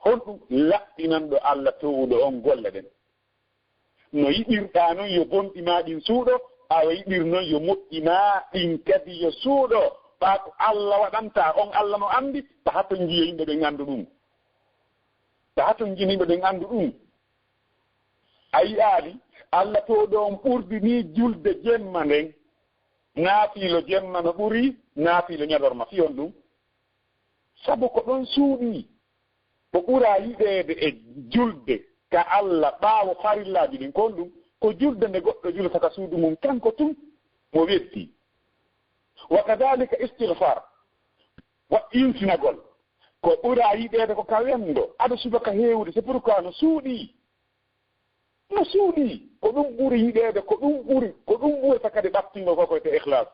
honɗum laɓɓinanɗo Allah towuɗo on golle ɗen no yiɗirɗa noon yo bonɗima ɗin suuɗo awa yiɗir noon yo moƴƴima ɗin kadi yo suuɗo ɓa ko Allah waɗanta on Allah no andi ta haton jiya yimɓe ɓen anndu ɗum ta haton jini yimɓe ɓen anndu ɗum a yiyaali Allah towɗo on ɓurdi ni julde jemma nden naafiilo jemma no ɓuri naafiilo ñadorma fiyon ɗum sabu ko ɗon suuɗi ko ɓura yiɗeede e julde ka Allah ɓaawo farillaaji ɗin kon ɗum ko julde nde goɗɗo jultata suudu mum kanko tum mo wetti wa kadalika istigfar wa insinagol ko ɓura yiɗeede ko ka wendo aɗa subaka heewde c'est pourquoi no suuɗi ko ɗum ɓuri yiɗeede ko ɗum ɓurata kadi ɓattingo ko koyte ihlas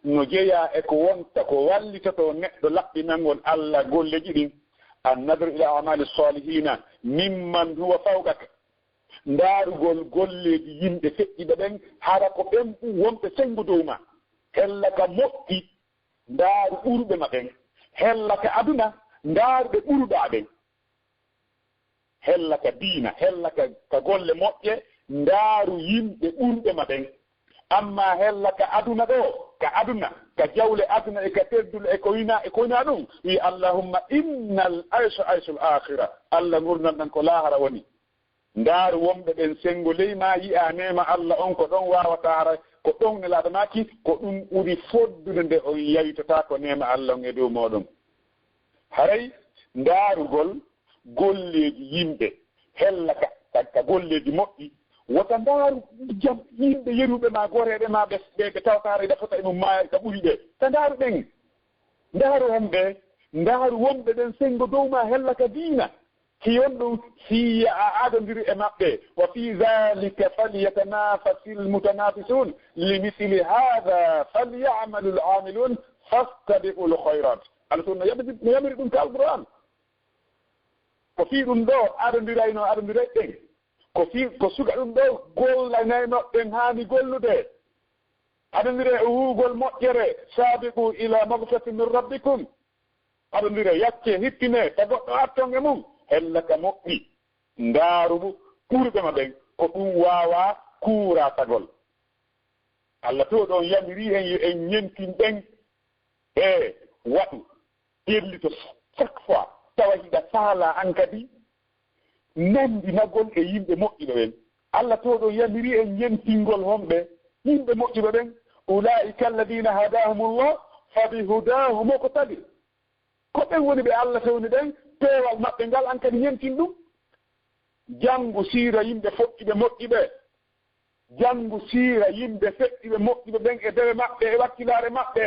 no jeeya e ko wonta ko wallitoto neɗɗo laɓɓinangol Allah golleji ɗin annadru ila amali salihina mimman huwa fawqaka ndaarugol golleji yimɓe feƴƴiɓe ɓen hara ko ɓen wonɓe sengu dow ma hella ka moƴƴi ndaaru ɓurɓe ma ɓen hella ka aduna ndaaruɓe ɓuruɗa ɓen hella ka diina hella ka golle moƴƴe ndaaru yimɓe ɓurɓe ma ɓen amma hella ka aduna ɗo ka aduna ka jawle aduna e ka teddule e ko wina ɗum wi allahumma innal aysha aysul akhira Allah gurdal ɗan ko laahara woni ndaaru wonɓe ɓen sengo ley ma yi'a nema Allah on ko ɗon wawata hara ko ɗon nelaaɗo maki ko ɗum ɓuri foddude nde o yawitata ko nema Allah on e dow moɗon haray ndaarugol golleji yimɓe hella ka golleji moƴƴi wota ndaaru jam yimɓe yeruɓe ma goreɓe ma ɓe tawtare defata emo maaya ka ɓuri ɓe ta ndaaru ɓen ndaaru homɓe ndaaru wonɓe ɓen sengo dow ma hellaka diina kiyon ɗum si a aɗodiri e maɓɓe wa fi dhalika falyatanafasi lmutanafisun limithli hada falyamalu lamilun fastabiqu lkhayrat allah tun no yamiri ɗum ka alquran ko fii ɗum ɗo aɗodirayno aɗodiray ɓen ko suga ɗum ɗo gollanaynoɓɓen haani gollude aɗodire e huugol moƴƴere sabiqu ila magfirati min rabbikum aɗodire yacce hippine ta goɗɗo attonge mum hellaka moƴƴi ndaarumu ɓurɓema ɓen ko ɗum waawa kuura tagol allah to ɗon yamiri en ñentin ɓen e waɗu ƴellito chaque fois tawa hiɗa faala an kadi nandinagol e yimɓe moƴƴuɓe ɓen allah to ɗon yamiri en ñentingol homɓe yimɓe moƴƴuɓe ɓen ulaika alladina hadahumullah fabihudahu muqtadi ko ɓen woni ɓe allah fewni ɓen peewal maɓɓe ngal an kadi ñentin ɗum janngu siira yimɓe foƴƴiɓe moƴƴiɓe janngu siira yimɓe feƴƴiɓe moƴƴiɓe ɓen e dewe maɓɓe e wakkilaare maɓɓe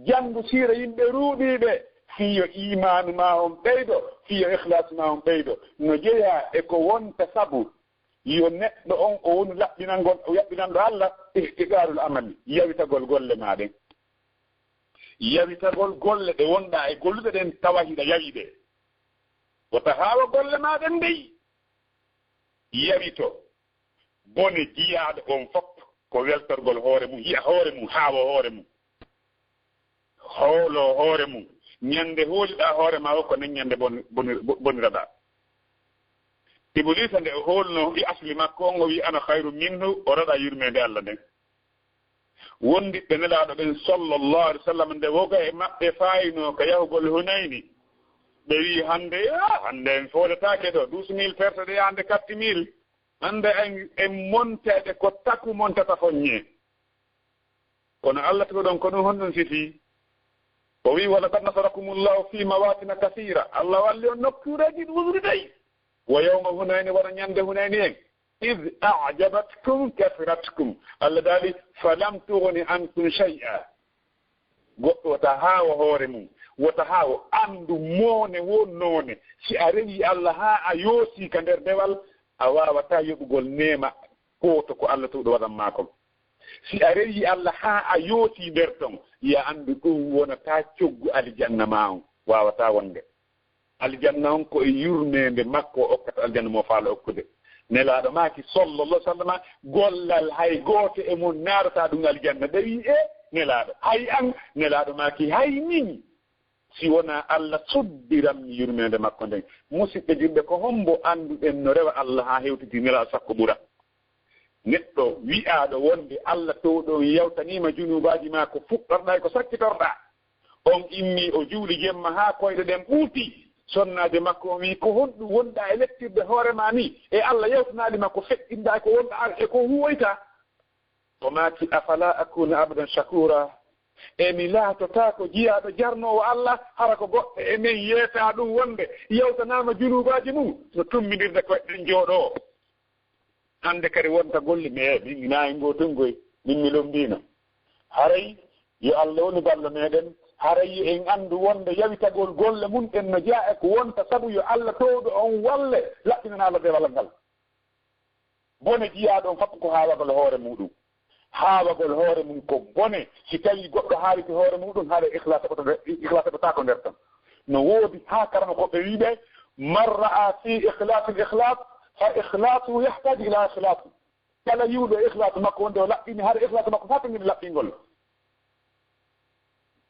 janngu siira yimɓe ruuɗiiɓe fiyo imanu ma on ɓeydo fiyo ikhlas ma on ɓeydo no jeeya e ko wonta sabu yo neɗɗo on o woni laɓɓinangon o yaɓɓinanɗo allah ihtiqarul amali yawitagol golle maɗen yawitagol golle ɗe wonɗa e gollude ɗen tawa hiɗa yawi ɗe wota haawa golle maɗen dey yawito bone jiyaɗo on fof ko weltorgol hoore mum yiya hoore mum haawa hoore mum hoolo hoore mum ñande hooliɗa hoore ma ko nen ñande boniraɗa iblisa nde o hoolno i asli makko on o wi ana hayru minhu o raɗa yurmede allah nden wondiɓe nelaɗo ɓen sallllahu alih w sallam nde woga e maɓɓe fayino ko yahugol hunayni ɓe wi hande en fooletake ɗo 12 000 personnes ɗe yahande 4 000 hande en montede ko taku montata foññe kono allah to ɗon ko ɗum honɗum sifi o wi walaqad nasarakumullahu fi mawatina kathira allah walli on nokkureji ɗuɗri dey wa yawma hunayni wara ñande hunayni en id ajabatkum kathratkum allah daali falam tugni ankum shay'a goɗɗo wota haawa hoore mum wota haawa andu moone wonnone si a rewi allah ha a yoosi ka nder dewal a wawata yoɓugol nema gooto ko allah tuɗo waɗanma kon si a rewi allah ha a yooti nder ton ya andu ɗum wonata coggu aljanna ma on wawata wonde aljanna on ko e yurnede makko o okkata aljanna mo faala okkude nelaɗo maki sallallah sallam gollal hay gooto e mon narata ɗum aljanna ɓe wi nelaɗo hay an nelaɗo maki hay min si wona allah soddiranmi yurmede makko nden musidɓe julɓe ko hombo anduɗen no rewa allah ha hewtiti nelaɗo sakko ɓura neɗɗo wi'aɗo wonde allah to ɗo yewtanima junubaji ma ko fuɗɗorɗa ko sakkitorɗa on immi o juuli jemma ha koyɗe ɗen ɓuuti sonnaade makko o wi ko honɗum wonɗa e lettirde hoorema ni e allah yewtanalima ko feƴƴinɗa ko wonɗa e ko huwoyta o maaki afala akuna abadan shakura e mi laatota ko jiyaɗo jarnowo allah hara ko goɗɗo e men yeeta ɗum wonde yewtanama junubaji mum no tummidirde koyeɗen jooɗo hande kadi wonta golle min nayi gotungoy min mi lombino haray yo allah woni ballo meɗen haray en andu wonde yawitagol golle mum en no jaa e ko wonta sabu yo allah towɗo on walle laɓɓinanalo dewal ngal bone jiyaɗo on fappu ko haawagol hoore muɗum haawagol hoore mum ko bone si tawi goɗɗo haaliti hoore muɗum haɗa ihlasa ko nder tan no woodi ha karama koɓe wiɓe man ra'a fi ihlasi l ihlas fa ihlasu yahtaji ila ihlasi kala yiwɗo ihlasu makko wonde o laɓɓini haɗa ihlasu makko fa tangini laɓɓingol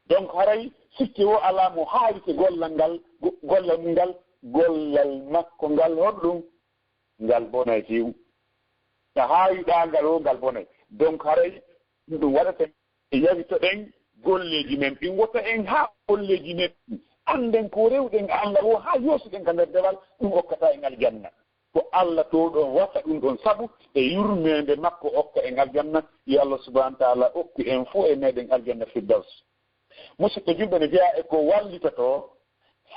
donc haray sikki wo ala mo haalite gollal ngal gollal ngal gollal makko ngal honɗum ngal bonay few so haawiɗa ngal o ngal bonay donc haray ɗum waɗata e yawitoɗen golleji men ɗin wota en ha golleji men anden ko rewɗen allah o ha yoosuɗen ka nder dewal ɗum okkata en aljanna ko allah to ɗon wasa ɗum ɗon sabu e yurmede makko okka en aljanna yo allah subahana wa taala okku en fo e meɗen aljanna firdaus musidɗo julɓe ne jeeya e ko wallita to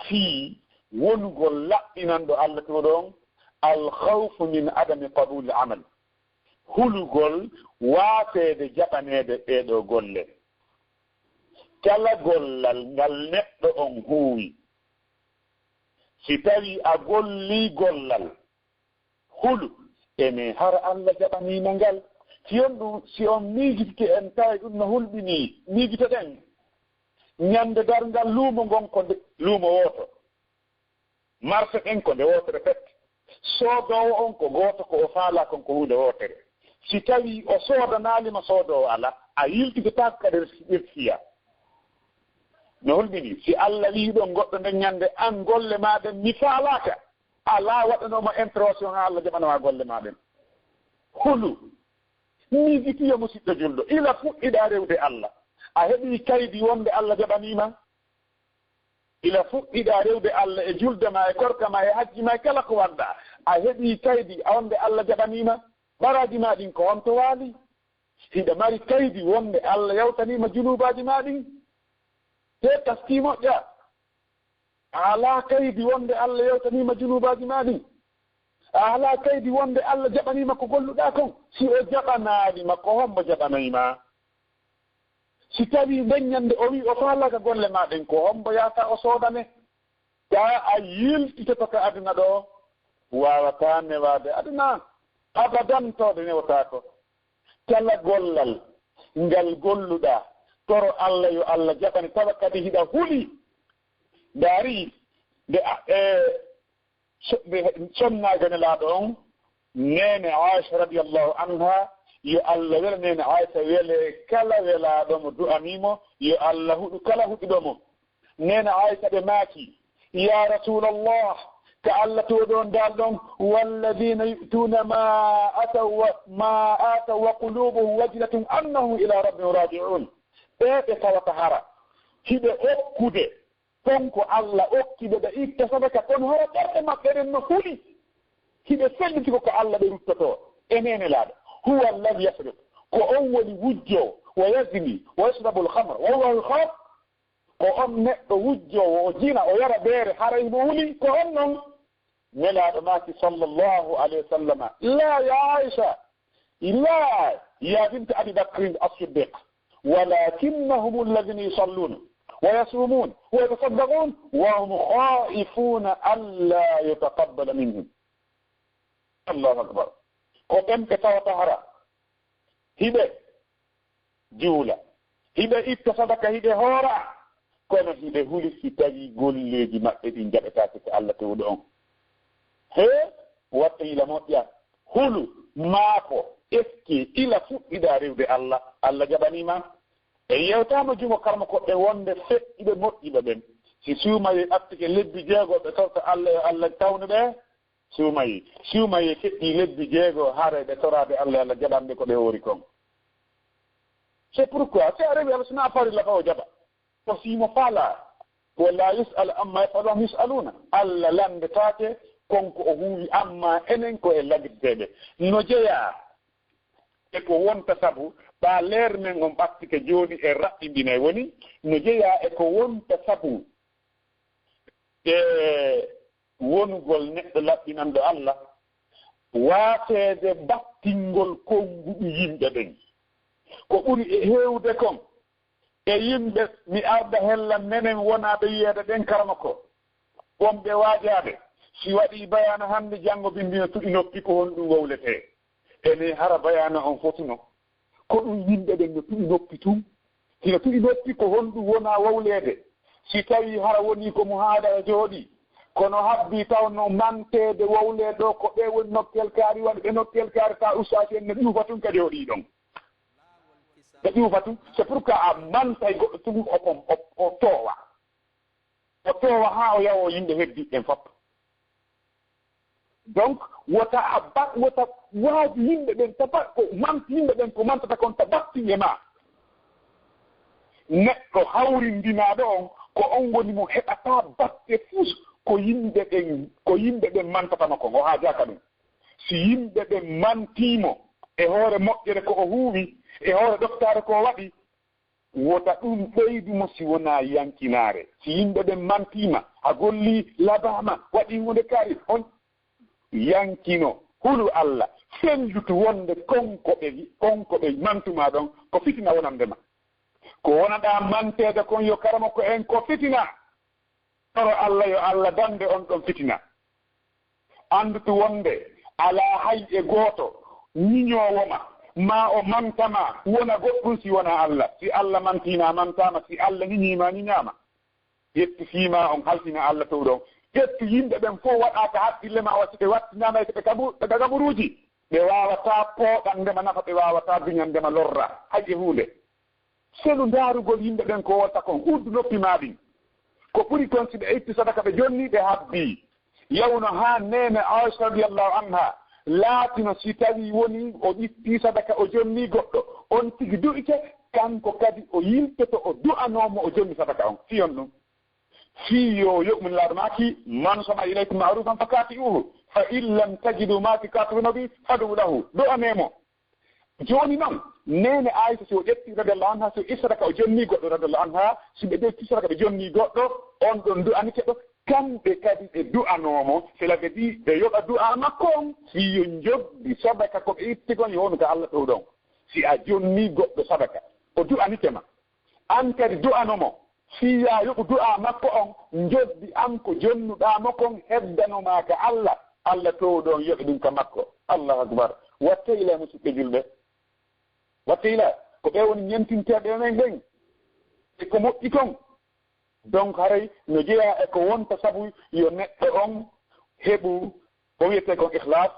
fii wonugol laɓɓinanɗo allah to ɗon alkhawfu min adami qabuli amal hulugol waateede jaɓaneede ɗeeɗoo golle kala gollal ngal neɗɗo on huuwi si tawii a gollii gollal hulu ene hara Allah jaɓaniima ngal si on miijitike en tawi ɗum no hulɓinii miijitoɗen ñannde darngal luumo ngon ko luumo wooto marché ɗen ko nde wootere fet soodoowo on ko gooto ko o faalaa kon ko huunde wootere si tawii o soodanaalima soodoowo ala a yiltitataako kadi ɓertiya no hulɓinii si Allah wii ɗon goɗɗo nden ñannde an golle maaɗen mi faalaaka alaa waɗanooma intervention haa Allah jaɓanoma golle maaɗen hulu miijitiyo musidɗo julɗo ila fuɗɗiɗaa rewde Allah a heɓii kaydi wonde Allah jaɓaniima ila fuɗɗiɗaa rewde Allah e julde ma e korka ma e hajji ma e kala ko waɗɗaa a heɓii kaydi wonde Allah jaɓaniima baraji ma ɗin ko wonto waali hiɗa mari kaydi wonde Allah yawtaniima junubaaji ma ɗin te taskii moƴƴa alaa kaydi wonde Allah yawtaniima junubaaji ma ɗin alaa kaydi wonde Allah jaɓaniima ko golluɗaa kon si o jaɓanaanima ko hombo jaɓanayma si tawii ndeññande o wii o faalaka golle ma ɗen ko hombo yahata o soodane taa a yiltitoto ka aduna ɗo waawataa newaade aduna abadan tooɗe newtaako kala gollal ngal golluɗaa toro Allah yo Allah jaɓani tawa kadi hiɗa huli daari nde sonnaganelaaɗo on nene Aisha radiallahu anha yo Allah wela nene Aisha wele kala welaaɗomo du'aniimo yo Allah huɗu kala huɗuɗomo nene Aisha ɓe maaki ya rasulallah ka Allah toɗon dal ɗon walladina yu'tuna ma ataw wa qulubuhum wajilatun annahum ila rabbihim raji'un ɓe tawata hara hiɓe okkude konko Allah okkiɓe ɓe itta sadaka kono hara ɓerɗe maɓɓe ɗen no huli hiɓe selliti ko Allah ɓe ruttoto enene laaɗo huwa alladi yasrib ko on woni wujjowo wa yazni wa yasrabu alhamra wa huwa alkhab ko on neɗɗo wujjowo o jina o yara beere haray mo wuli ko on noon nelaaɗo maaki sallllahu alayhi wa sallama la ya Aisha la ya binte abi bakrin as-siddiq walakinnahum alladina yusalluna ويصومون ويتصدقون وهم خائفون ألا يتقبل منهم الله أكبر قم كتوتهرا هبه جولا هبه اتصدق هبه هورا كون هبه هولي سيتاجي قولي جماعة إن جبتاتك الله تودعون هي وطيلا موتيا هولو ماكو إسكي إلا فوق إداري ودي الله جباني ما e yewtama jumo karma koɓɓe wonde feƴƴiɓe moƴƴiɓe ɓen si suumayi attike lebbi jeego ɓe torta Allah yo Allah tawne ɓe suumayi feƴƴi lebbi jeego hare ɓe torade Allah Allah jaɓanɓe ko ɓe wori kon c'est pourquoi si a rewi Allah sona farilla fa o jaɓa o siimo faala wala yusal amma yafalum yusaluna Allah landetake konko o huuwi amma enen ko e lagiteɓe no jeeya e ko wonta sabu ɓa leer men on ɓattike jooni e raɓɓimbinay woni no jeeya e ko wonta sabu e wonugol neɗɗo laɓɓinanɗo Allah waateede battingol konnguɗu yimɓe ɓen ko ɓuri e heewde kon e yimɓe mi arda hella menen wonaaɓe wiyeede ɗen karama ko wonɓe waajaade si waɗii bayana hannde janngo bindino tuɗi noppi ko honɗum wowletee ene hara bayana on fotuno ko ɗum yimɓe ɓen no tuɗi noppi tum hino tuɗi noppi ko honɗum wonaa wowleede si tawii hara wonii ko mo haada e jooɗi kono habbii taw no manteede wowleede ɗo ko ɓe woni nokkel kaari waɗi ɓe nokkel kaari ta ustaasi en no ƴuufa tum kadi o ɗiiɗon ɓe ƴuufa tum c'est pourquoi a mantay goɗɗo tum o toowa haa o yawo yimɓe heddiɓɓen fof donc wota waaji yimɓe ɓen tabat ko manti yimɓe ɓen ko mantata kon tabattiŋe ma neɗɗo hawrindinaaɗo on ko on woni mo heɓataa batte fus ko yimɓe ɓen mantatano kon o haajaka ɗum si yimɓe ɓen mantiimo e hoore moƴƴere ko o huuwi e hoore ɗoftaare ko o waɗi wota ɗum ɓeydumo si wonaa yankinaare si yimɓe ɓen mantiima a gollii labaama waɗii hunde kaari on yankino hulu Allah sendutu wonde konkoɓe mantuma ɗon ko fitina wonandema ko wonaɗa mantede kon yo karama ko en ko fitina toro Allah yo Allah dande on ɗon fitina andutu wonde ala hay e gooto ñiñowoma ma o mantama wona goɗɗum si wona Allah si Allah mantina mantama si Allah ñiñima ñiñama ƴettu fiima on haltina Allah tow ɗon ƴettu yimɓe ɓen fof waɗaka haqqille ma wasite wattinama ɓe gaburuji ɓe wawata pooɗandema nafa ɓe wawata duñandema lorra haƴe hunde selu ndaarugol yimɓe ɓen ko wotta kon uddu noppi ma ɗin ko ɓuri kon si ɓe itti sadaka ɓe jonni ɓe habbi yawno ha nene Aisha radiyallahu anha laatino si tawi woni o itti sadaka o jonni goɗɗo on tigi du'ite kanko kadi o yiltoto o du'anomo o jonni sadaka on fiyon ɗum fiyo yu'min laaɗo maki man sama ilaykum ma'rufan fakati'uhu fa in lam tajidu ma tukati'una bi fad'u lahu du'anemo joni noon nene Aisha so ƴetti radiyallahu anha so sadaka o jonni goɗɗo radiyallahu anha si ɓe ƴetti sadaka ɓe jonni goɗɗo on ɗon du'anike ɗo kamɓe kadi ɓe du'anomo cela veut dire ɓe yoɓa du'a makko on si yo jogdi sadaka ko ɓe itti kon yo wonu ka Allah ɗow ɗon si a jonni goɗɗo sadaka o du'anikema an kadi du'anomo si ya yoɓu du'a makko on joddi an ko jonnuɗamo kon heddanoma ka Allah tow ɗon yoɓe ɗum ka makko Allahu akbar watte ila musidɓe julɓe watte ila ko ɓe woni ñentinteɓe men ɓen e ko moƴƴi ton donc haray no jeeya e ko wonta sabu yo neɗɗo on heɓu ko wiyete kon ihlas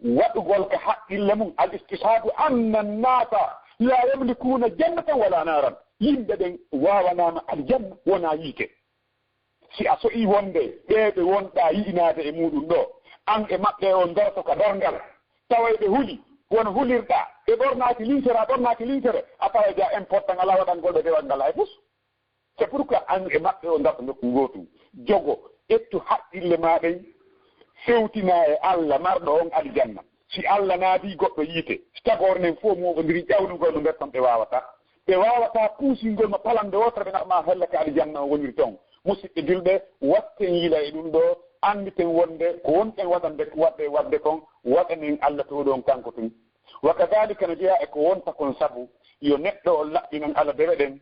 waɗugol ka haqqille mum al istishhadu anna annasa la yamlikuna jannatan wala naran yimɓe ɓen wawanama aljanna wona yiite si a soƴi wonde ɓeɓe wonɗa yi'inade e muɗum ɗo an e maɓɓe o dorto ka dorgal tawa ɓe huuli wono hulirɗa ɓe ɓornaki lintere a tawa ja important ala waɗangol ɓe dewal ngal hay fus c'est pourquoi an e maɓɓe o darto nokku gotum jogo ƴettu haqqille maɗen fewtina e Allah marɗo on aljanna si Allah naadi goɗɗo yiite tagore nen fof moɓodiri ƴawɗugol no mberton ɓe wawata puusingol ma palande wotere ɓe naɓma hella ka aljanna o woniri toon musidɓe julɓe watten yiila e ɗum ɗo anditen wonde ko wonɗen wadde kon waɗanen Allah to ɗon kanko tun wa kadalika no jeeya e ko wonta kon sabu yo neɗɗo o laɓɓinan Allah dewe ɗen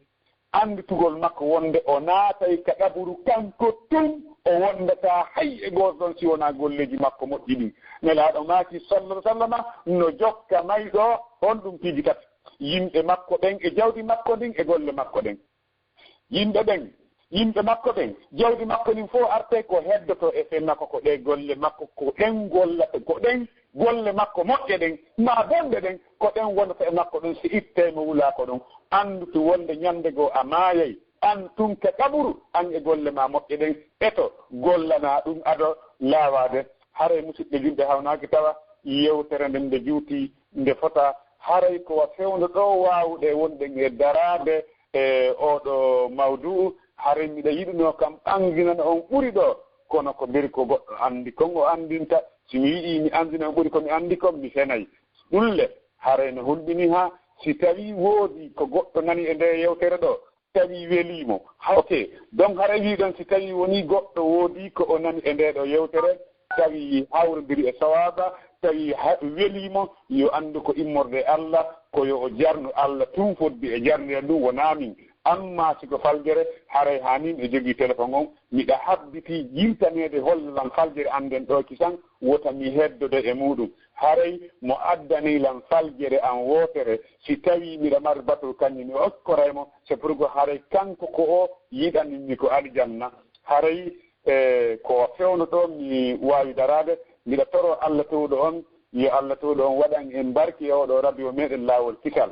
anditugol makko wonde o naatay ka ɗaɓuru kanko tun o wondata hay e goto ɗon si wona golleji makko moƴƴi ɗi nelaɗo maki sallallahu sallama no jokka mayɗo on ɗum piiji tati yimɓe makko ɓen e jawdi makko ɗin e golle makko ɗen yimɓe makko ɓen jawdi makko ɗin fof arte ko heddoto e fen makko ko ɗe golle makko ko ɗen gollata ko ɗen golle makko moƴƴe ɗen ma bonɗe ɗen ko ɗen wonata e makko ɗon si ittemo wulako ɗon andutu wonde ñande goo a maayay an tunke ɗaɓuru an e golle ma moƴƴe ɗen eto gollana ɗum aɗo laawade haray musidɓe julɓe hawnaki tawa yewtere nden nde juuti nde fota haray ko fewndo ɗo wawɗe wonɗen e darade e oɗo mawduu haray miɗa yiɗuno kam ɓanginana on ɓuri ɗo kono ko mbiri ko goɗɗo andi kon o andinta somi yiɗi mi andina on ɓuri komi andi kon mi fenayi ɗulle haray no hulɓini ha si tawi woodi ko goɗɗo nani e nde yewtere ɗo tawi welimo ok donc haray wiɗon si tawi woni goɗɗo woodi ko o nani e nde ɗo yewtere tawi hawrodiri e sawaba tawi welimo yo andu ko immorde Allah koyo o jarnu Allah tun foddi e jarnire ɗum wonamin amma siko faljere haray hanin e jogui téléphone on miɗa habbiti yiltanede hollalan faljere anden ɗo kisan wotami heddodo e muɗum haray mo addanilan faljere an wotere si tawi miɗa mari batou kañum mi okkoraymo c'est pour que haray kanko ko o yiɗaninmi ko aljanna haray ko fewno ɗo mi wawi darade mbiɗa toro Allah towɗo on yo Allah towɗo on waɗan en barki e oɗo radio meɗen lawol kisal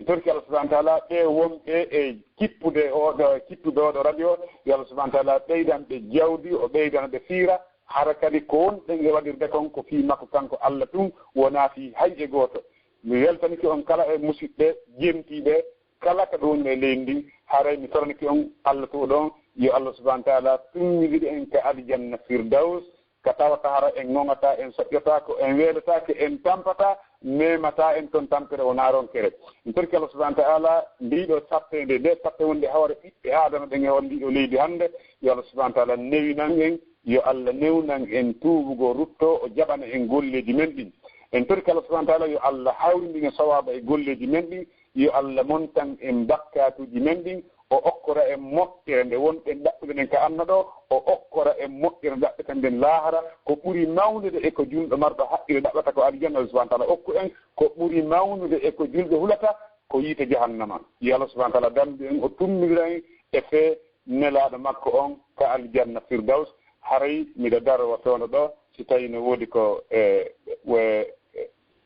torki Allah subahana taala ɓe wonɓe e kippude oɗo radio yo Allah subahana taala ɓeydanɓe jawdi o ɓeydana ɓe fiira hara kadi ko wonɗen e waɗirde kon ko fi makko kanko Allah tun wona fi hay e goto mi weltaniki on kala e musidɓe jemtiɓe kala ka ɗo woni e leydi ndi haray mi torniki on Allah towɗon yo Allah subahana taala tummiɗiɗi en ka aljanna firdaus ka tawata hara en ŋoŋata en soƴƴotako en weelatake en tampata memata en toon tampere wona ronkere en torki Allah subahana taala ndiɗo sappede nde sappe wonde hawre ɓiɓɓe adama ɗen e on ndiɗo leydi hannde yo Allah subahana taala newinan en yo Allah newnan en tuubugo rutto o jaɓana en golleji men ɗin en torki Allah subhanahu wa ta'ala yo Allah hawrindin sawaba e golleji men ɗin yo Allah montan en bakkatuji men ɗin o okkora en moƴƴere nde wonɗen ɗaɓɓude nden ka anna ɗo o okkora en moƴƴere ɗaɓɓeten nden laahara ko ɓuri mawnude e ko julɗo marɗo haqqille ɗaɓɓata ko aljanna Allah subhanahu wa ta'ala okku en ko ɓuri mawnude e ko julɗo hulata ko yiite jahannama yo Allah subhanahu wa ta'ala dambi en o tummira en e fee nelaaɗo makko on ka aljanna firdaus haray miɗo daro o fewno ɗo si tawi no woodi ko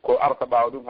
ko arta ɓaawa ɗum